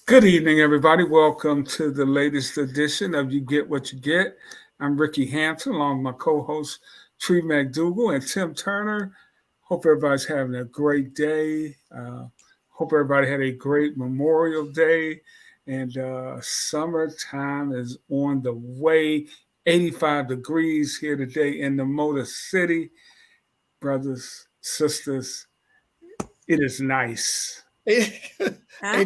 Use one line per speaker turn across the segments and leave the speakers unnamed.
Good evening, everybody. Welcome to the latest edition of You Get What You Get. I'm Rickey Hampton, along with my co-host Tree McDougal and Tim Turner. Hope everybody's having a great day. Hope everybody had a great Memorial Day, and summertime is on the way. 85 degrees here today in the Motor City, brothers, sisters. It is nice.
85
I'm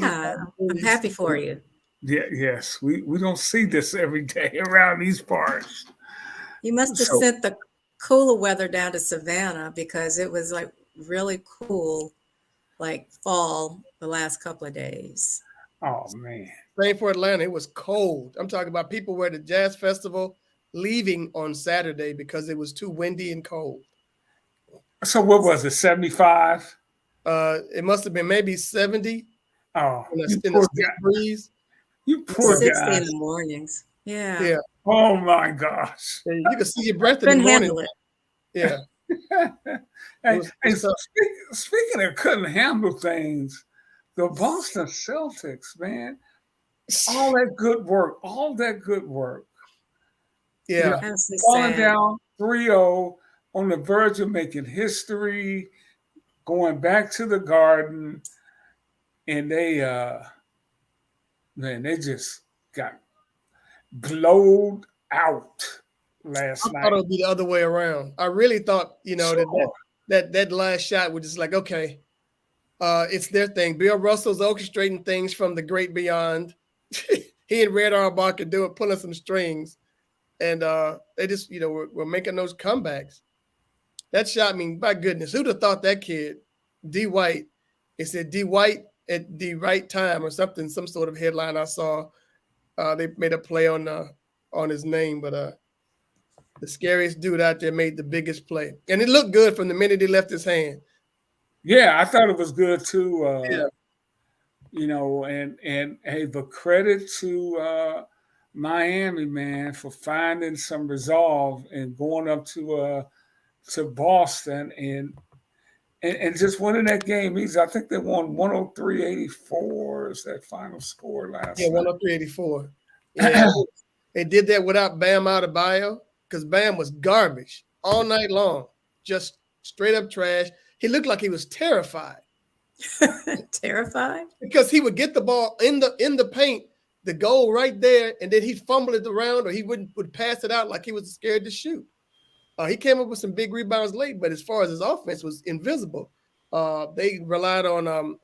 degrees.
happy for you.
Yeah, yes, we don't see this every day around these parts.
You must have
So,
sent the cooler weather down to Savannah because it was like really cool, like fall the last couple of days.
oh man.
Same for Atlanta. It was cold. I'm talking about people were at the jazz festival leaving on Saturday because it was too windy and cold.
So what was it? 75?
It must have been maybe 70
Oh, you
in a
poor
stiff
guy.
breeze.
You
It was
poor
60 in
guys.
the mornings. Yeah,
Yeah.
Oh my gosh.
And you could see your breath in the
couldn't
morning.
handle it.
Yeah.
Hey,
It was tough.
speaking of couldn't handle things, the Boston Celtics, man, all that good work. You know,
Yeah.
That was so
falling
sad.
down 3-0 on the verge of making history, going back to the Garden, and they just got blowed out
I
last
thought
night.
it would be the other way around. I really thought,
Sure.
that last shot was just like, okay, it's their thing. Bill Russell's orchestrating things from the great beyond. He and Red Auerbach are doing pulling some strings, and they just were making those comebacks. That shot, I mean, by goodness, who'd have thought that kid, D White, it said D White at the right time or something, some sort of headline I saw. They made a play on his name, but the scariest dude out there made the biggest play, and it looked good from the minute he left his hand.
Yeah, I thought it was good too.
Yeah,
And hey, but credit to Miami, man, for finding some resolve and going up to Boston and just winning that game easy. I think they won 103-84 is that final score
yeah,
last
103-84. Yeah,
night.
they did that without Bam Adebayo because Bam was garbage all night long, just straight up trash. He looked like he was terrified
Terrified?
because he would get the ball in the paint, the goal right there, and then he'd fumble it around or he would pass it out like he was scared to shoot. He came up with some big rebounds late, but as far as his offense was invisible. They relied on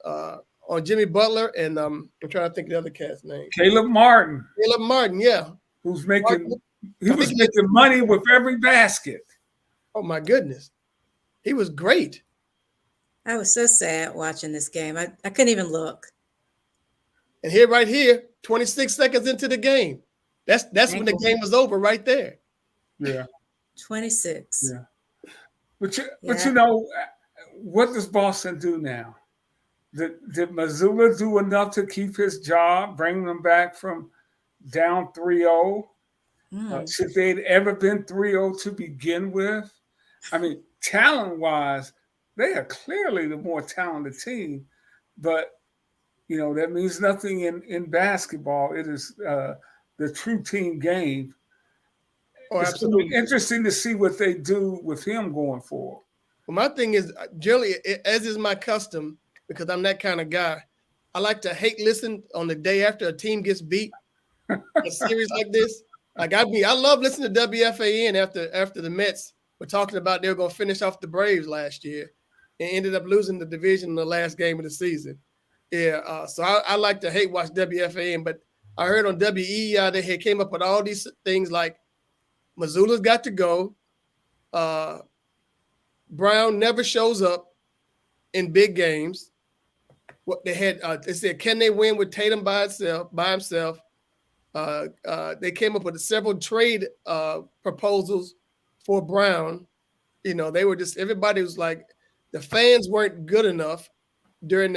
Jimmy Butler and I'm trying to think of the other cat's name.
Caleb Martin,
Caleb Martin, yeah.
who's
Martin,
he
I
was
think he
making money with every basket.
oh my goodness. He was great.
I was so sad watching this game. I couldn't even look.
And here, right here, 26 seconds into the game. That's when the
Ankle.
game was over right there.
Yeah,
26.
yeah. But
Yeah.
what does Boston do now? Did Missoula do enough to keep his job, bring them back from down 3-0?
Mm.
Should they'd ever been 3-0 to begin with? I mean, talent-wise, they are clearly the more talented team, but that means nothing in basketball. It is the true team game.
Oh,
It's going to be
absolutely.
interesting to see what they do with him going forward.
Well, my thing is, generally, as is my custom, because I'm that kind of guy, I like to hate listen on the day after a team gets beat. A series like this, like I love listening to WFAN after the Mets were talking about they were going to finish off the Braves last year and ended up losing the division in the last game of the season. Yeah, so I like to hate watch WFAN, but I heard on WEI they had came up with all these things like Missoula's got to go. Brown never shows up in big games. What they had, they said, can they win with Tatum by himself? They came up with several trade proposals for Brown. They were just everybody was like the fans weren't good enough during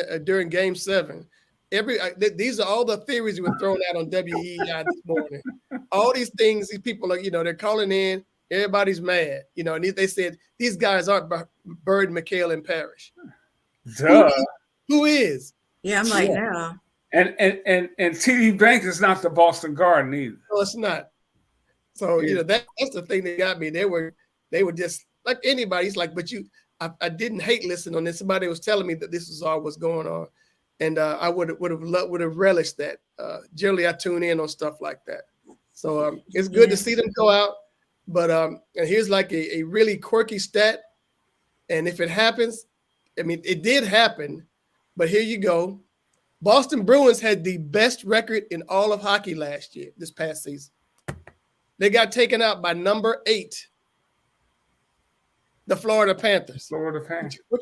Game 7. These are all the theories that were thrown out on WEI this morning. All these things, these people are, they're calling in. Everybody's mad, and they said these guys aren't Bird, McHale, and Parrish.
Duh.
Who is?
Yeah, I'm like,
Yeah.
now.
And TD Bank is not the Boston Garden either.
No, it's not. So that's the thing that got me. They were just like anybody. It's like, but I didn't hate listening on this. Somebody was telling me that this is all what's going on, and I would have relished that. Generally, I tune in on stuff like that. So it's good to see them go out. But and here's like a really quirky stat, and if it happens, I mean, it did happen. But here you go. Boston Bruins had the best record in all of hockey this past season. They got taken out by number 8, the Florida Panthers.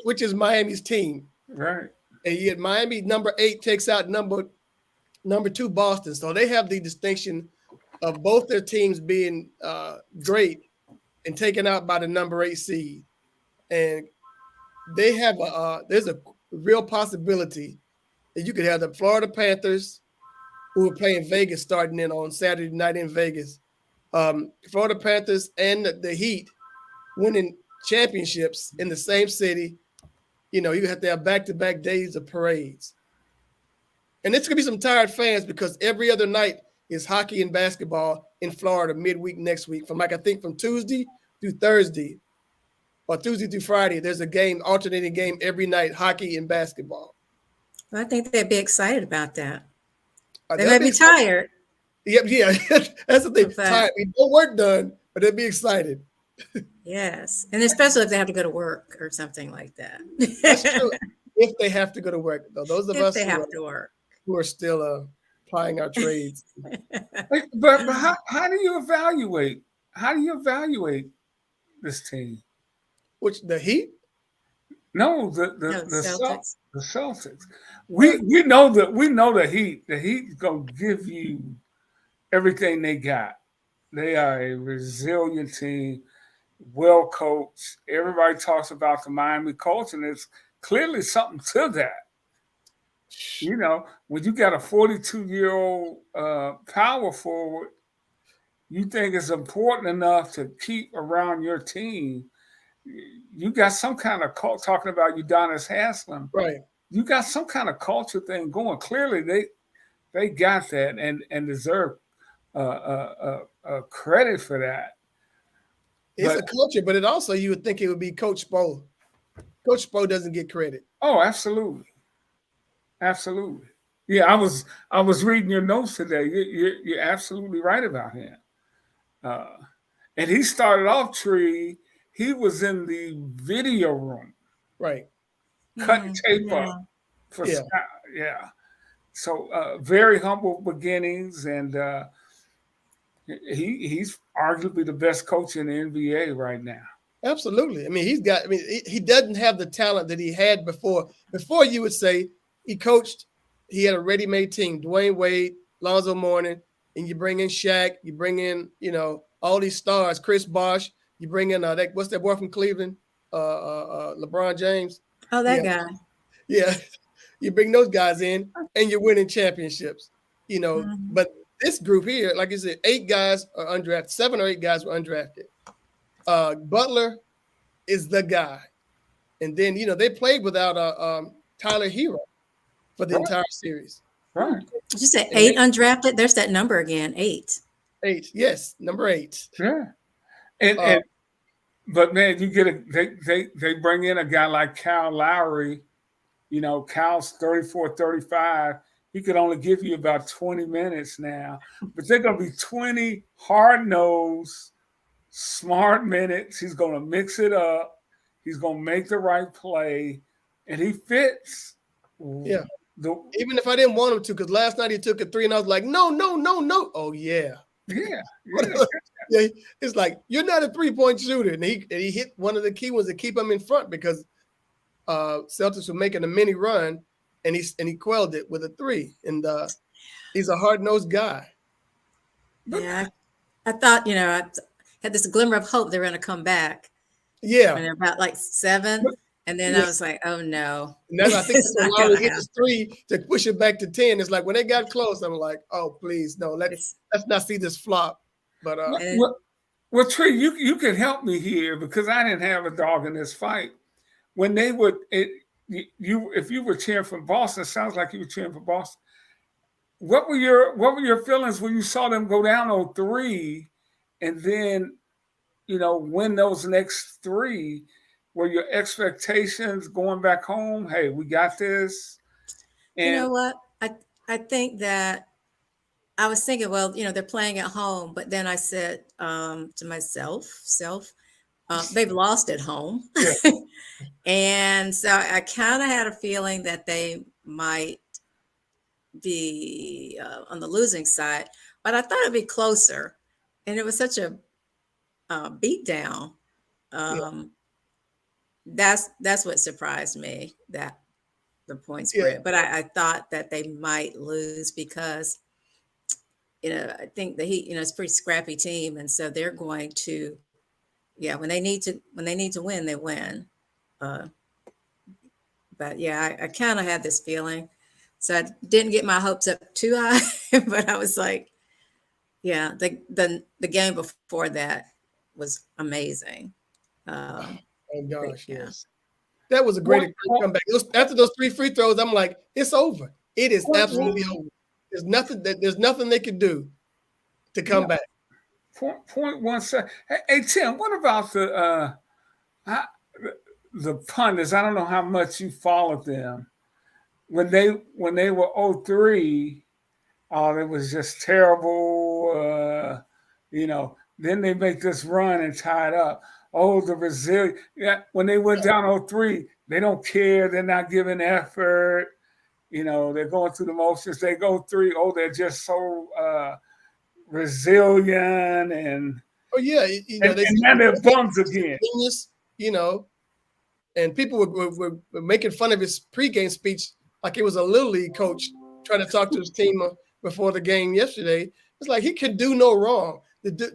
Which is Miami's team.
Right.
And yet Miami, number 8, takes out number 2, Boston. So they have the distinction of both their teams being great and taken out by the number 8 seed. And they have there's a real possibility that you could have the Florida Panthers, who are playing Vegas starting in on Saturday night in Vegas. Florida Panthers and the Heat winning championships in the same city. You have to have back-to-back days of parades. And it's going to be some tired fans because every other night is hockey and basketball in Florida midweek next week. I think from Tuesday through Thursday or Tuesday through Friday, there's a game, alternating game every night, hockey and basketball.
Well, I think they'd be excited about that. They may be tired.
Yeah, that's the thing. Tired. No work done, but they'd be excited.
Yes, and especially if they have to go to work or something like that.
That's true. If they have to go to work, though, those of us who are still applying our trades.
But how do you evaluate? How do you evaluate this team?
Which, the Heat?
No, the Celtics. The Celtics. We know the Heat. The Heat's gonna give you everything they got. They are a resilient team, well coached. Everybody talks about the Miami culture, and there's clearly something to that. When you got a 42-year-old power forward, you think it's important enough to keep around your team. You got some kind of talking about Udonis Haslem.
Right.
You got some kind of culture thing going. Clearly, they got that and deserve credit for that.
It's a culture, but it also, you would think it would be Coach Spo. Coach Spo doesn't get credit.
Oh, absolutely. Absolutely. Yeah, I was reading your notes today. You're absolutely right about him. And he started off, Tree. He was in the video room,
right,
cutting tape up for Scott. Yeah. So very humble beginnings, and he's arguably the best coach in the NBA right now.
Absolutely. I mean, he doesn't have the talent that he had before. Before, you would say he coached. He had a ready-made team: Dwayne Wade, Lonzo Mourning, and you bring in Shaq. You bring in all these stars, Chris Bosh. You bring in what's that boy from Cleveland? LeBron James.
Oh, that guy.
Yeah. You bring those guys in and you're winning championships, But this group here, like you said, 8 guys are undrafted. 7 or 8 guys were undrafted. Butler is the guy. And then, they played without Tyler Hero for the entire series.
Right.
Did you say 8 undrafted? There's that number again, 8.
8, yes, number 8.
Yeah. But man, you get they bring in a guy like Kyle Lowry. Kyle's 34, 35. He could only give you about 20 minutes now, but they're going to be 20 hard-nosed, smart minutes. He's going to mix it up. He's going to make the right play, and he fits.
Yeah. Even if I didn't want him to, because last night he took a 3, and I was like, no. Oh, yeah.
Yeah.
Yeah, it's like, you're not a 3-point shooter. And he hit one of the key ones to keep him in front because Celtics were making a mini run, and he quelled it with a 3. And he's a hard-nosed guy.
Yeah, I thought, I had this glimmer of hope they were going to come back.
Yeah.
When they're about like 7. And then I was like, oh, no.
And then I think Lowry hit his 3 to push it back to 10. It's like when they got close, I'm like, oh, please, no, let's not see this flop. But
well, Tree, you can help me here because I didn't have a dog in this fight. When they would, if you were cheering for Boston, it sounds like you were cheering for Boston. what were your feelings when you saw them go down 0-3 and then win those next three? Were your expectations going back home? Hey, we got this.
You
And
know what? I think that I was thinking, well, they're playing at home, but then I said to myself, they've lost at home.
yeah,
And so I kind of had a feeling that they might be on the losing side, but I thought it'd be closer. And it was such a beat down.
Yeah,
Um, that's what surprised me, that the point
yeah,
spread. But I thought that they might lose because I think the Heat, it's a pretty scrappy team, and so they're going to, yeah, when they need to win, they win. Uh, but yeah, I kind of had this feeling, so I didn't get my hopes up too high, but I was like, yeah, the game before that was amazing. Um,
oh gosh,
yeah.
yes. That was a
point,
great comeback. After those 3 free throws, I'm like, it's over. It is
point,
absolutely over. There's nothing they can do to come back.
point 1 second. Hey, Tim, what about how- the pundits? I don't know how much you followed them when they were 0-3. Oh, it was just terrible. Then they make this run and tie it up. Oh, the resilience. Yeah, when they went down 0-3, they don't care. They're not giving effort. They're going through the motions. They go 3. Oh, they're just so resilient and
Oh yeah,
and,
they
and now they're bums again.
genius, and people were making fun of his pregame speech like it was a little league coach trying to talk to his team before the game yesterday. It's like he can do no wrong.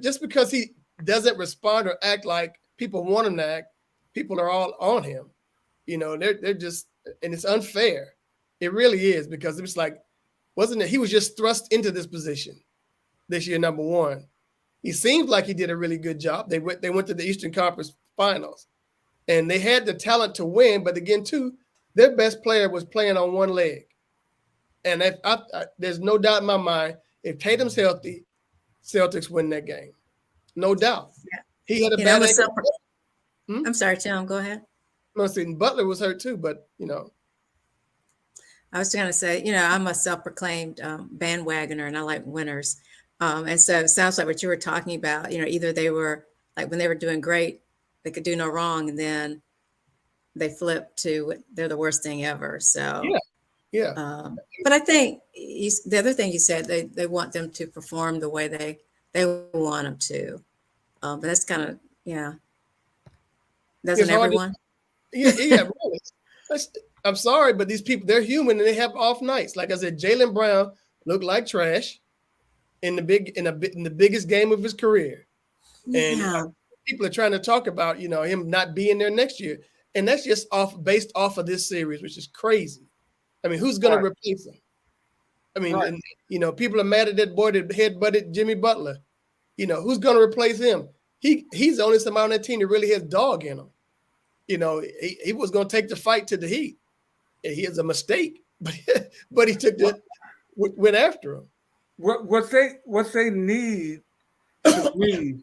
Just because he doesn't respond or act like people want him to act, people are all on him. They're just, and it's unfair. It really is, because it was like, wasn't it? He was just thrust into this position this year, number one. He seemed like he did a really good job. They went to the Eastern Conference Finals, and they had the talent to win. But again, too, their best player was playing on one leg. And there's no doubt in my mind, if Tatum's healthy, Celtics win that game. No doubt.
Yeah.
He had a
You know,
bad
I'm a
ankle.
self. I'm sorry, Tim. Go ahead.
No, see, Butler was hurt too, but
I was going to say, I'm a self-proclaimed bandwagoner, and I like winners. And so it sounds like what you were talking about. Either they were like, when they were doing great, they could do no wrong, and then they flipped to they're the worst thing ever. So,
yeah.
but I think the other thing you said, they want them to perform the way they want them to. But that's kind of, yeah. Doesn't everyone?
Yeah, really. I'm sorry, but these people, they're human and they have off nights. Like I said, Jaylen Brown looked like trash in the biggest game of his career.
Yeah.
And people are trying to talk about, him not being there next year. And that's just based off of this series, which is crazy. I mean, who's going to replace him? I mean, and, people are mad at that boy that headbutted Jimmy Butler. Who's going to replace him? He's the only somebody on that team that really has dog in him. He was going to take the fight to the Heat. He has a mistake, but he took went after him.
What they need to me,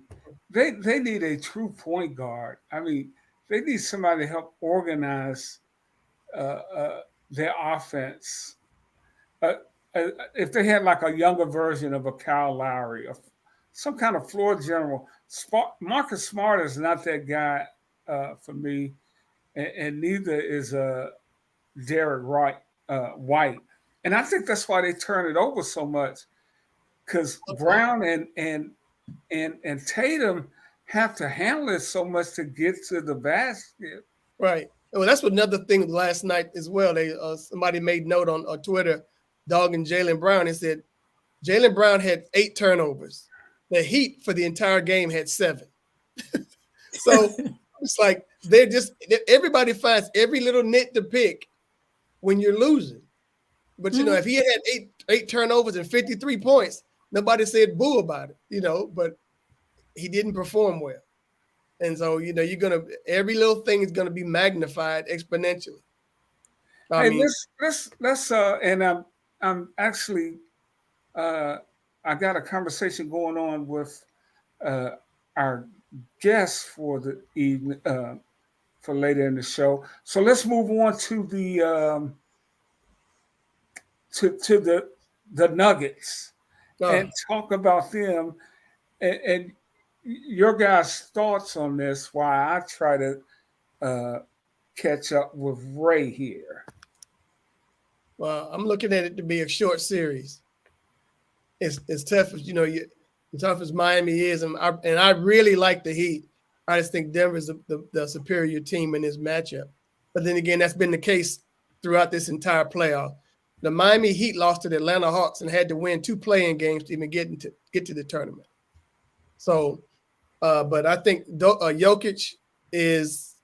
they need a true point guard. I mean, they need somebody to help organize their offense. If they had like a younger version of a Kyle Lowry, or some kind of floor general, Marcus Smart is not that guy for me, and neither is Derek White. And I think that's why they turn it over so much, because Brown and Tatum have to handle it so much to get to the basket.
Right. Well, that's another thing last night as well. They somebody made note on Twitter, dogging Jaylen Brown, and said Jaylen Brown had 8 turnovers. The Heat for the entire game had 7. So it's like everybody finds every little nit to pick when you're losing. But if he had 8 turnovers and 53 points, nobody said boo about it, but he didn't perform well. And so, every little thing is gonna be magnified exponentially.
Hey, let's and I'm actually I got a conversation going on with uh, our guests for the evening, for later in the show. So let's move on to the to the Nuggets
Uh,
and talk about them and your guys' thoughts on this. Why I try to uh, catch up with Ray here.
well, I'm looking at it to be a short series. It's tough as as tough as Miami is, and I really like the Heat. I just think Denver's the superior team in this matchup. But then again, that's been the case throughout this entire playoff. The Miami Heat lost to the Atlanta Hawks and had to win 2 play-in games to even get to the tournament. So, but I think Jokic is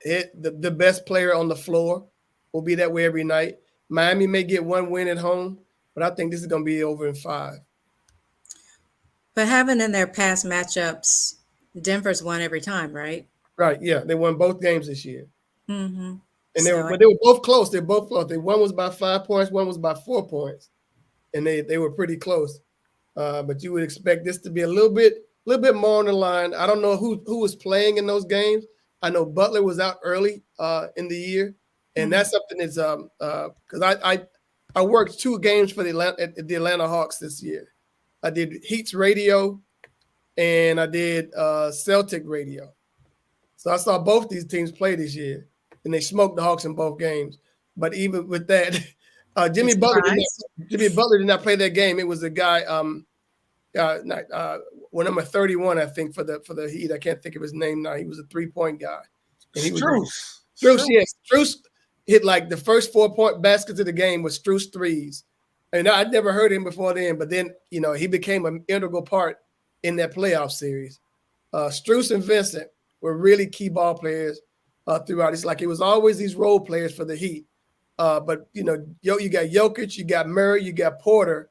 the best player on the floor. Will be that way every night. Miami may get 1 win at home, but I think this is going to be over in 5.
But having in their past matchups, Denver's won every time, right?
Right? Yeah, they won both games this year,
Mm-hmm.
and
So
they were both close. They're both close. One was by 5 points, one was by 4 points, and they were pretty close. But you would expect this to be a little bit more on the line. I don't know who was playing in those games. I know Butler was out early in the year, and that's something that's because I worked 2 games for the Atlanta Hawks this year. I did Heat's radio, and I did Celtic radio. So I saw both these teams play this year, and they smoked the Hawks in both games. But even with that, Jimmy Butler did not play that game. It was a guy, number 31, I think, for the Heat. I can't think of his name now. He was a 3-point guy. And he
Strus.
Yes. Strus hit like the first 4-point baskets of the game was Strus threes. And I'd never heard him before then, but then, he became an integral part in that playoff series. Strus and Vincent were really key ball players throughout. It's like it was always these role players for the Heat. But, you got Jokic, you got Murray, you got Porter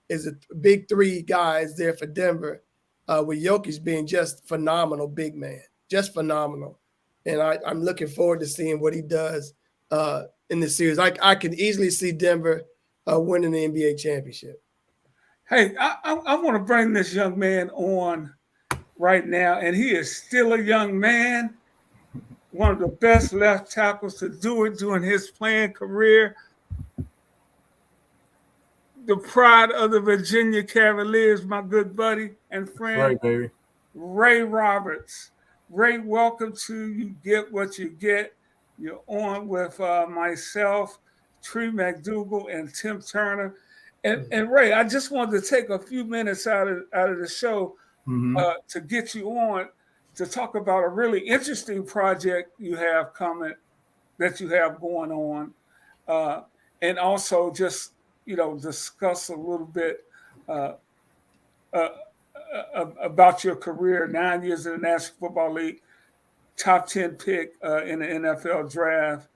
is a big 3 guys there for Denver, with Jokic being just phenomenal big man, just phenomenal. And I'm looking forward to seeing what he does in this series. I can easily see Denver winning the NBA championship.
Hey, I want to bring this young man on right now, and he is still a young man, one of the best left tackles to do it during his playing career. The pride of the Virginia Cavaliers, my good buddy and friend,
right, baby.
Ray Roberts. Ray, welcome to You Get What You Get. You're on with myself, Tree McDougal, and Tim Turner. And Ray, I just wanted to take a few minutes out of the show to get you on to talk about a really interesting project you have coming, that you have going on, and also just discuss a little bit about your career. 9 years in the National Football League, top 10 pick in the NFL draft.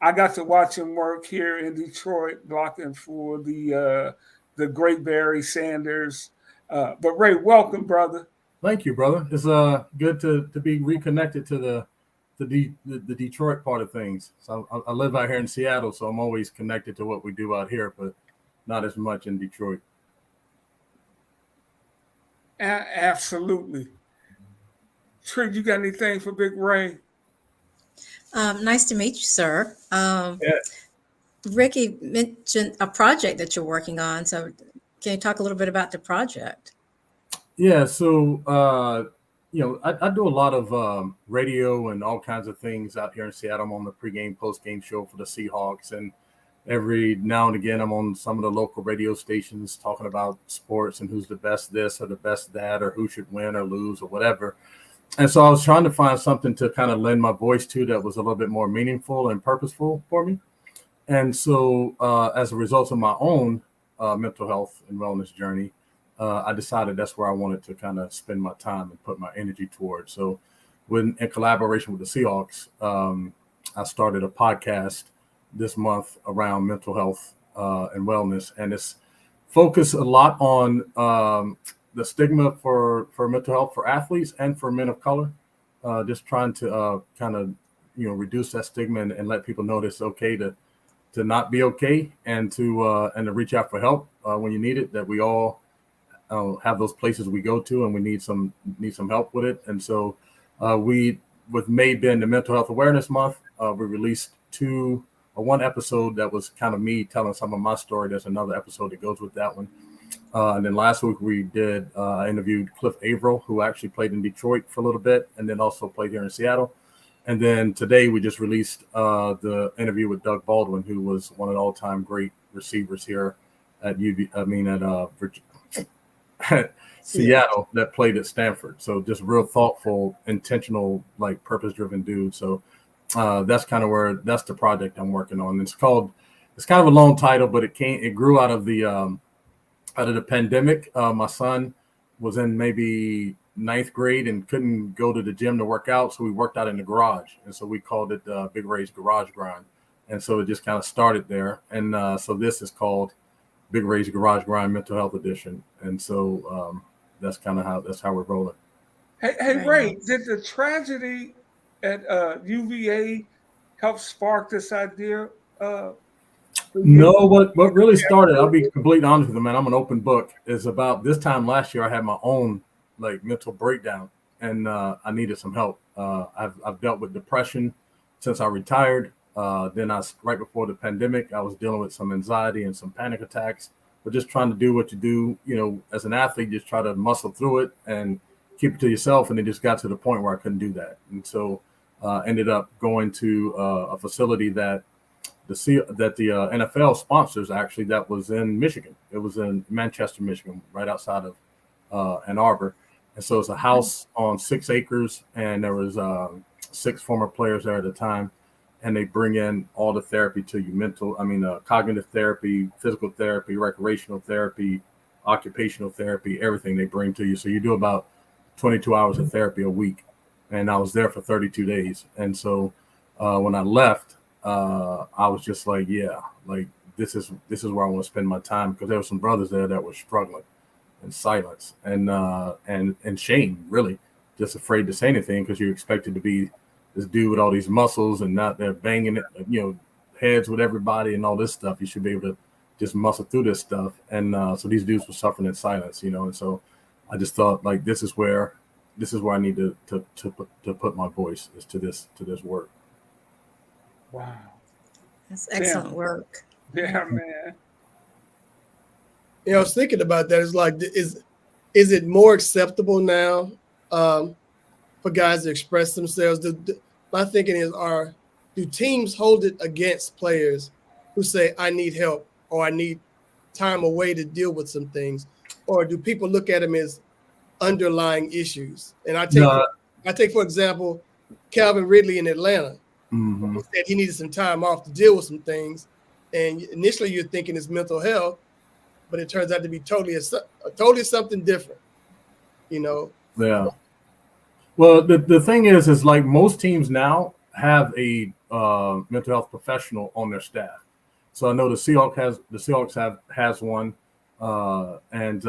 I got to watch him work here in Detroit, blocking for the great Barry Sanders. But Ray, welcome, brother.
Thank you, brother. It's good to be reconnected to the Detroit part of things. So I live out here in Seattle, so I'm always connected to what we do out here, but not as much in Detroit.
Absolutely. Tree, you got anything for Big Ray?
Nice to meet you, sir.
Yeah.
Ricky mentioned a project that you're working on. So can you talk a little bit about the project?
Yeah. So, I do a lot of radio and all kinds of things out here in Seattle. I'm on the pregame, postgame show for the Seahawks. And every now and again, I'm on some of the local radio stations talking about sports and who's the best this or the best that, or who should win or lose or whatever. And so I was trying to find something to kind of lend my voice to that was a little bit more meaningful and purposeful for me. And so as a result of my own mental health and wellness journey, I decided that's where I wanted to kind of spend my time and put my energy towards. So in collaboration with the Seahawks, I started a podcast this month around mental health and wellness. And it's focused a lot on the stigma for mental health for athletes and for men of color, just trying to kind of, reduce that stigma and let people know that it's okay to not be okay, and to reach out for help when you need it. That we all have those places we go to, and we need some help with it. And so we, with May being the Mental Health Awareness Month, we released one episode that was kind of me telling some of my story. There's another episode that goes with that one. And then last week we did interviewed Cliff Averill, who actually played in Detroit for a little bit, and then also played here in Seattle. And then today we just released the interview with Doug Baldwin, who was one of the all-time great receivers here at Seattle, that played at Stanford. So just real thoughtful, intentional, like purpose-driven dude. So that's kind of that's the project I'm working on. It's kind of a long title, but it grew out of the pandemic. My son was in maybe 9th grade and couldn't go to the gym to work out, so we worked out in the garage, and so we called it Big Ray's Garage Grind. And so it just kind of started there. And so this is called Big Ray's Garage Grind Mental Health Edition. And so that's how we're rolling.
Hey Ray, did the tragedy at UVA help spark this idea?
No, what really started, I'll be completely honest with you, man, I'm an open book, is about this time last year I had my own like mental breakdown, and I needed some help. I've dealt with depression since I retired. Then right before the pandemic, I was dealing with some anxiety and some panic attacks, but just trying to do what you do, as an athlete, just try to muscle through it and keep it to yourself. And it just got to the point where I couldn't do that. And so ended up going to a facility that the NFL sponsors, actually, that was in Michigan. It was in Manchester, Michigan, right outside of Ann Arbor. And so it's a house on 6 acres, and there was 6 former players there at the time. And they bring in all the therapy to you, cognitive therapy, physical therapy, recreational therapy, occupational therapy, everything they bring to you. So you do about 22 hours of therapy a week. And I was there for 32 days. And so when I left, I was just like, yeah, like this is where I want to spend my time, because there were some brothers there that were struggling in silence and shame, really, just afraid to say anything, because you're expected to be this dude with all these muscles and not there banging it, heads with everybody and all this stuff. You should be able to just muscle through this stuff. And so these dudes were suffering in silence, and so I just thought, like, this is where I need to put my voice, is to this work.
Wow,
That's excellent work.
Yeah, man.
I was thinking about that. It's like, is it more acceptable now for guys to express themselves? My thinking is, do teams hold it against players who say, I need help, or I need time away to deal with some things? Or do people look at them as underlying issues? And I take, for example, Calvin Ridley in Atlanta.
Mm-hmm.
He said he needed some time off to deal with some things. And initially you're thinking it's mental health, but it turns out to be totally something different,
Yeah. Well, the thing is like most teams now have a mental health professional on their staff. So I know the Seahawks has one, and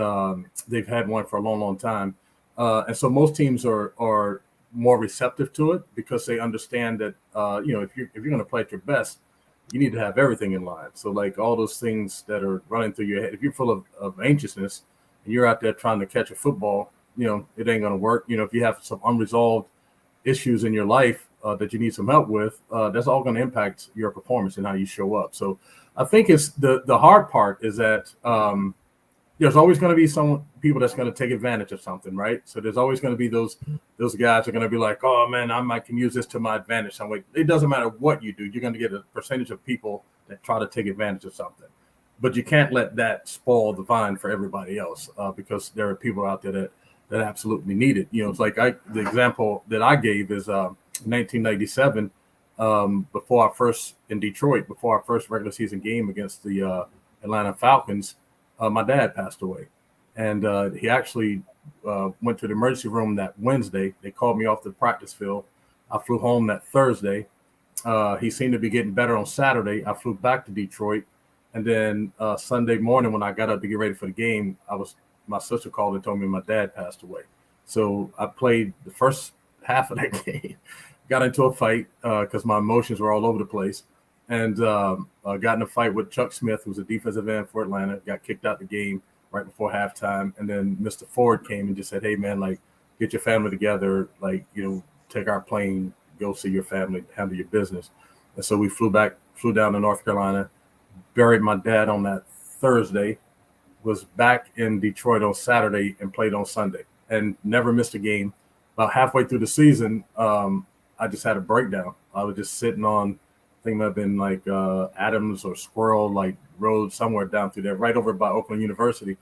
they've had one for a long, long time. And so most teams are more receptive to it, because they understand that if you're going to play at your best, you need to have everything in line. So like all those things that are running through your head, if you're full of anxiousness and you're out there trying to catch a football, it ain't going to work. If you have some unresolved issues in your life that you need some help with, that's all going to impact your performance and how you show up. So I think it's the hard part is that there's always going to be some people that's going to take advantage of something, right? So there's always going to be those guys are going to be like, oh man, I can use this to my advantage. I'm like, it doesn't matter what you do, you're going to get a percentage of people that try to take advantage of something, but you can't let that spoil the vine for everybody else, because there are people out there that absolutely need it. It's like the example that I gave is 1997, before our first regular season game against the Atlanta Falcons. My dad passed away, and he actually went to the emergency room that Wednesday. They called me off the practice field. I flew home that Thursday. He seemed to be getting better on Saturday. I flew back to Detroit, and then Sunday morning when I got up to get ready for the game, my sister called and told me my dad passed away. So I played the first half of that game, got into a fight because my emotions were all over the place. and got in a fight with Chuck Smith, who was a defensive end for Atlanta. Got kicked out the game right before halftime, and then Mr. Ford came and just said, "Hey, man, like, get your family together, like, take our plane, go see your family, handle your business." And so we flew down to North Carolina, buried my dad on that Thursday, was back in Detroit on Saturday, and played on Sunday, and never missed a game. About halfway through the season, I just had a breakdown. I was just sitting on, I think it might have been like Adams or Squirrel like Road, somewhere down through there, right over by Oakland University.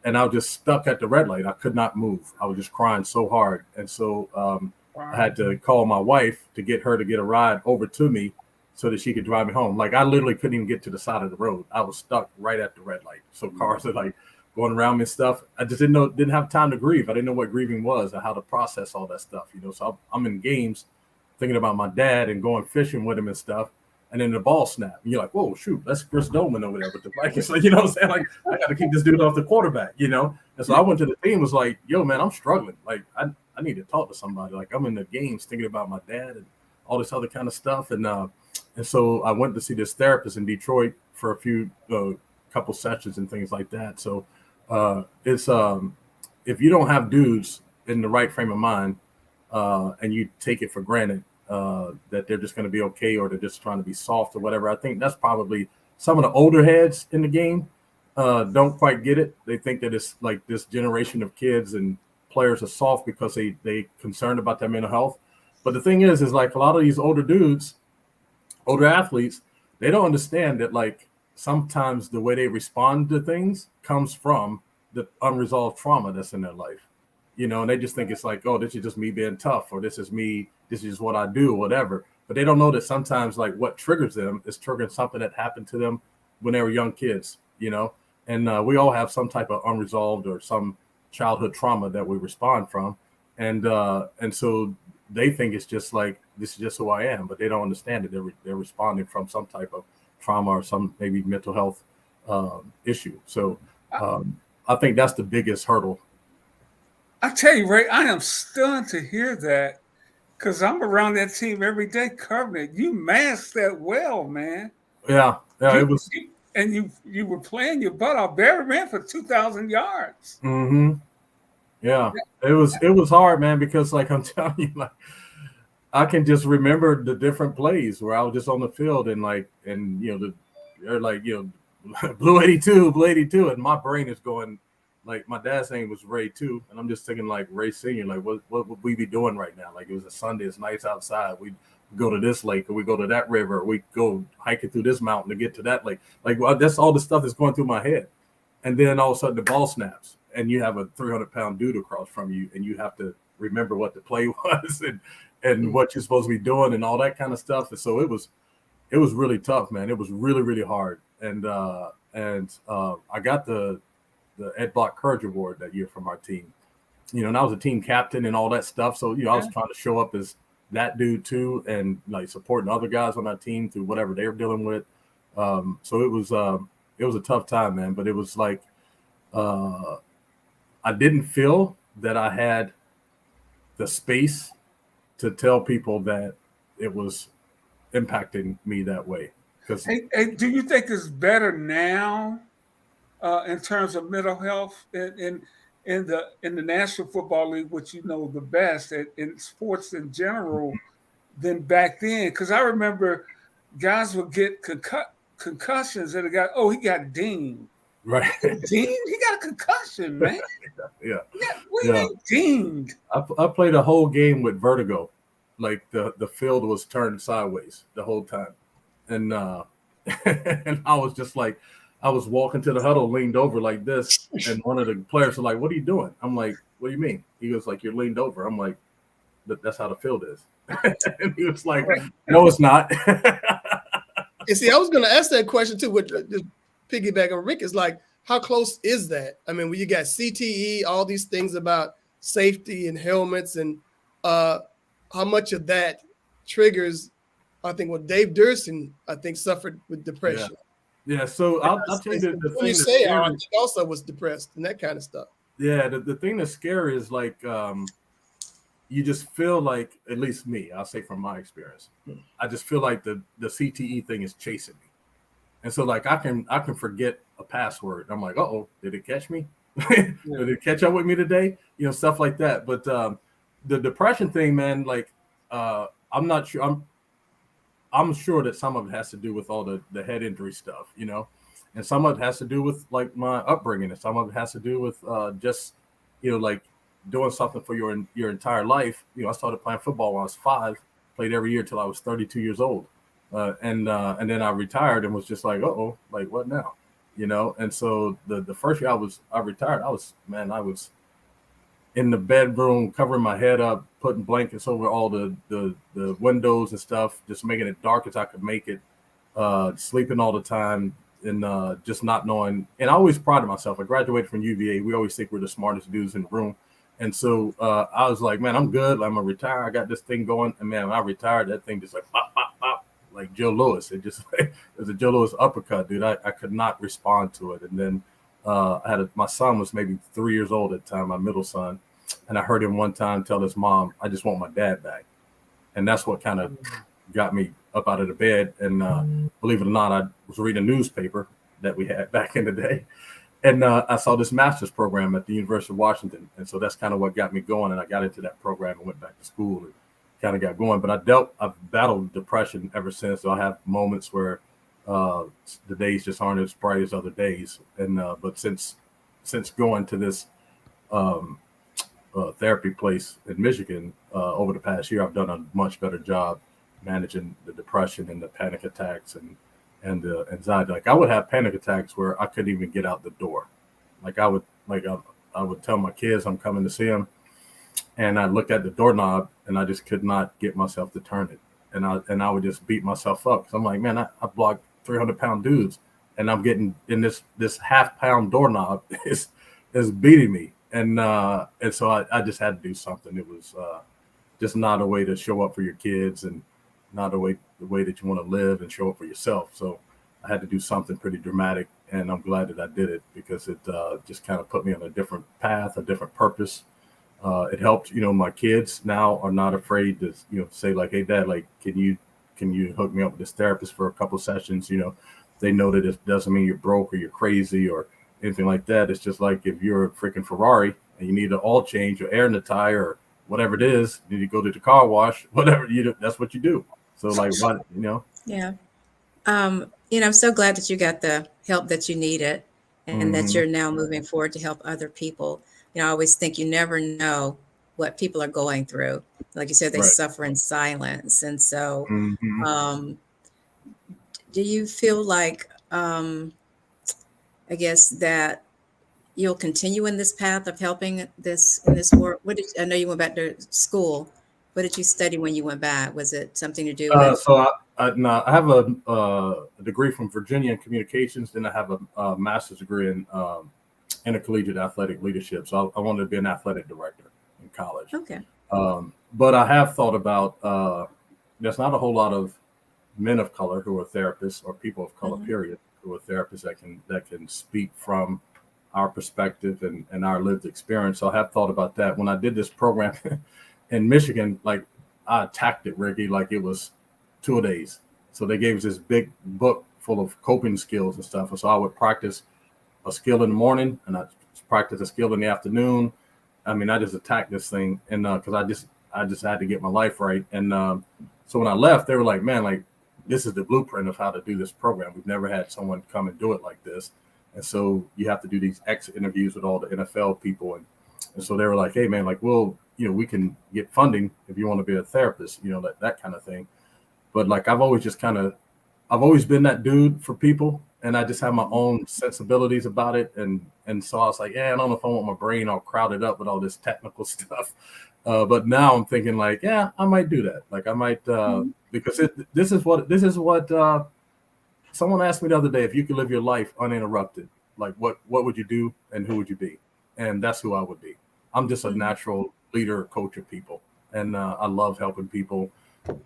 And I was just stuck at the red light. I could not move. I was just crying so hard. And so I had to call my wife to get her to get a ride over to me so that she could drive me home. Like, I literally couldn't even get to the side of the road. I was stuck right at the red light. So cars are like going around me and stuff. I just didn't have time to grieve. I didn't know what grieving was or how to process all that stuff, So I'm in games thinking about my dad and going fishing with him and stuff. And then the ball snapped. And you're like, whoa, shoot, that's Chris Dolman over there with the Vikings. So, you know what I'm saying? Like, I got to keep this dude off the quarterback, And so I went to the team, was like, yo, man, I'm struggling. Like, I need to talk to somebody. Like, I'm in the games thinking about my dad and all this other kind of stuff. And so I went to see this therapist in Detroit for a few couple sessions and things like that. So it's if you don't have dudes in the right frame of mind and you take it for granted that they're just going to be okay, or they're just trying to be soft or whatever, I think that's probably some of the older heads in the game don't quite get it. They think that it's like this generation of kids and players are soft because they concerned about their mental health. But the thing is like a lot of these older dudes, older athletes, they don't understand that, like, sometimes the way they respond to things comes from the unresolved trauma that's in their life, and they just think it's like, oh, this is just me being tough, or this is just what I do, or whatever. But they don't know that sometimes, like, what triggers them is triggering something that happened to them when they were young kids, and we all have some type of unresolved or some childhood trauma that we respond from. And so they think it's just like, this is just who I am, but they don't understand that they're responding from some type of trauma or some maybe mental health issue. So I think that's the biggest hurdle.
I tell you, Ray, I am stunned to hear that, because I'm around that team every day covering it. You masked that well, man.
Yeah, it was.
And you were playing your butt off. Barry ran for 2,000 yards.
Mm-hmm. Yeah, it was hard, man, because, like, I'm telling you, like, I can just remember the different plays where I was just on the field and they're like, blue 82, and my brain is going, like, my dad's name was Ray too, and I'm just thinking, like, Ray Senior, like, what would we be doing right now? Like, it was a Sunday, it's nice outside, we go to this lake, or we go to that river, or we go hiking through this mountain to get to that lake. Like, well, that's all the stuff that's going through my head. And then all of a sudden the ball snaps, and you have a 300-pound dude across from you, and you have to remember what the play was and what you're supposed to be doing and all that kind of stuff. And so it was really tough, man. It was really, really hard. And I got the Ed Block Courage Award that year from our team, and I was a team captain and all that stuff. So, I was trying to show up as that dude too, and like supporting other guys on our team through whatever they were dealing with. So it was a tough time, man. But it was like, I didn't feel that I had the space to tell people that it was impacting me that way.
Hey, do you think it's better now in terms of mental health in the National Football League, which the best in sports in general, than back then? Because I remember guys would get concussions and he got dinged.
Right.
Dinged? He got a concussion, man.
Yeah.
What do you mean dinged?
I played a whole game with vertigo. Like, the field was turned sideways the whole time. And and I was just like, I was walking to the huddle, leaned over like this, and one of the players was like, "What are you doing?" I'm like, "What do you mean?" He was like, "You're leaned over." I'm like, "That's how the field is." And he was like, "No, it's not."
And see, I was going to ask that question too, with just piggyback on Rick. Is like, how close is that? I mean, when you got CTE, all these things about safety and helmets, and how much of that triggers, I think, what Dave Durson, I think, suffered with depression.
Yeah. So I'll tell you the thing.
You say, I also was depressed and that kind of stuff.
Yeah. The thing that's scary is, like, you just feel like, at least me, I'll say from my experience, I just feel like the CTE thing is chasing me. And so like I can forget a password. I'm like, oh, did it catch me? Did it catch up with me today? Stuff like that. But the depression thing, man, like I'm not sure. I'm sure that some of it has to do with all the head injury stuff, and some of it has to do with like my upbringing, and some of it has to do with just like doing something for your entire life. I started playing football when I was 5, played every year till I was 32 years old, and then I retired and was just like, like what now, And so the first year I retired, I was in the bedroom, covering my head up, putting blankets over all the windows and stuff, just making it dark as I could make it, sleeping all the time, and just not knowing. And I always prided myself. I graduated from UVA. We always think we're the smartest dudes in the room. And so I was like, man, I'm good. I'm going to retire. I got this thing going. And man, when I retired, that thing just like pop, pop, pop, like Joe Louis. It just it was a Joe Louis uppercut, dude. I could not respond to it. And then my son was maybe 3 years old at the time, my middle son. And I heard him one time tell his mom, I just want my dad back. And that's what kind of got me up out of the bed. And believe it or not, I was reading a newspaper that we had back in the day. And I saw this master's program at the University of Washington. And so that's kind of what got me going. And I got into that program and went back to school and kind of got going. But I've battled depression ever since. So I have moments where the days just aren't as bright as other days. And but since going to this therapy place in Michigan over the past year, I've done a much better job managing the depression and the panic attacks and the anxiety. Like I would have panic attacks where I couldn't even get out the door. I would tell my kids I'm coming to see them, and I look at the doorknob and I just could not get myself to turn it, and I would just beat myself up because I'm like, man, I blocked 300-pound dudes, and I'm getting in this half-pound doorknob is beating me. And so I just had to do something. It was just not a way to show up for your kids and not the way that you want to live and show up for yourself. So I had to do something pretty dramatic, and I'm glad that I did it because it just kind of put me on a different path, a different purpose. It helped, my kids now are not afraid to, say like, hey, Dad, like, can you hook me up with this therapist for a couple sessions? They know that it doesn't mean you're broke or you're crazy or anything like that. It's just like if you're a freaking Ferrari and you need an oil change or air in the tire or whatever it is, you go to the car wash, whatever you do, that's what you do. So like what,
Yeah. I'm so glad that you got the help that you needed and that you're now moving forward to help other people. I always think you never know what people are going through. Like you said, they
Right.
suffer in silence. And so
Mhm.
do you feel like, I guess that you'll continue in this path of helping in this work? I know you went back to school. What did you study when you went back? Was it something to do with?
So I have a degree from Virginia in communications. Then I have a master's degree in intercollegiate athletic leadership. So I wanted to be an athletic director in college.
Okay.
But I have thought about there's not a whole lot of men of color who are therapists or people of color, period, who are therapists that can speak from our perspective and our lived experience. So I have thought about that. When I did this program in Michigan, like I attacked it, Ricky, like it was 2 days. So they gave us this big book full of coping skills and stuff. And so I would practice a skill in the morning and I practice a skill in the afternoon. I mean, I just attacked this thing and because I just had to get my life right. And so when I left, they were like, man, like this is the blueprint of how to do this program. We've never had someone come and do it like this. And so you have to do these exit interviews with all the NFL people. And so they were like, hey, man, like, well, we can get funding if you want to be a therapist, that kind of thing. But like, I've always been that dude for people. And I just have my own sensibilities about it. And so I was like, yeah, I don't know if I want my brain all crowded up with all this technical stuff. But now I'm thinking like, yeah, I might do that. Like I might, because this is what someone asked me the other day, if you could live your life uninterrupted, like what would you do and who would you be? And that's who I would be. I'm just a natural leader, coach of people. And I love helping people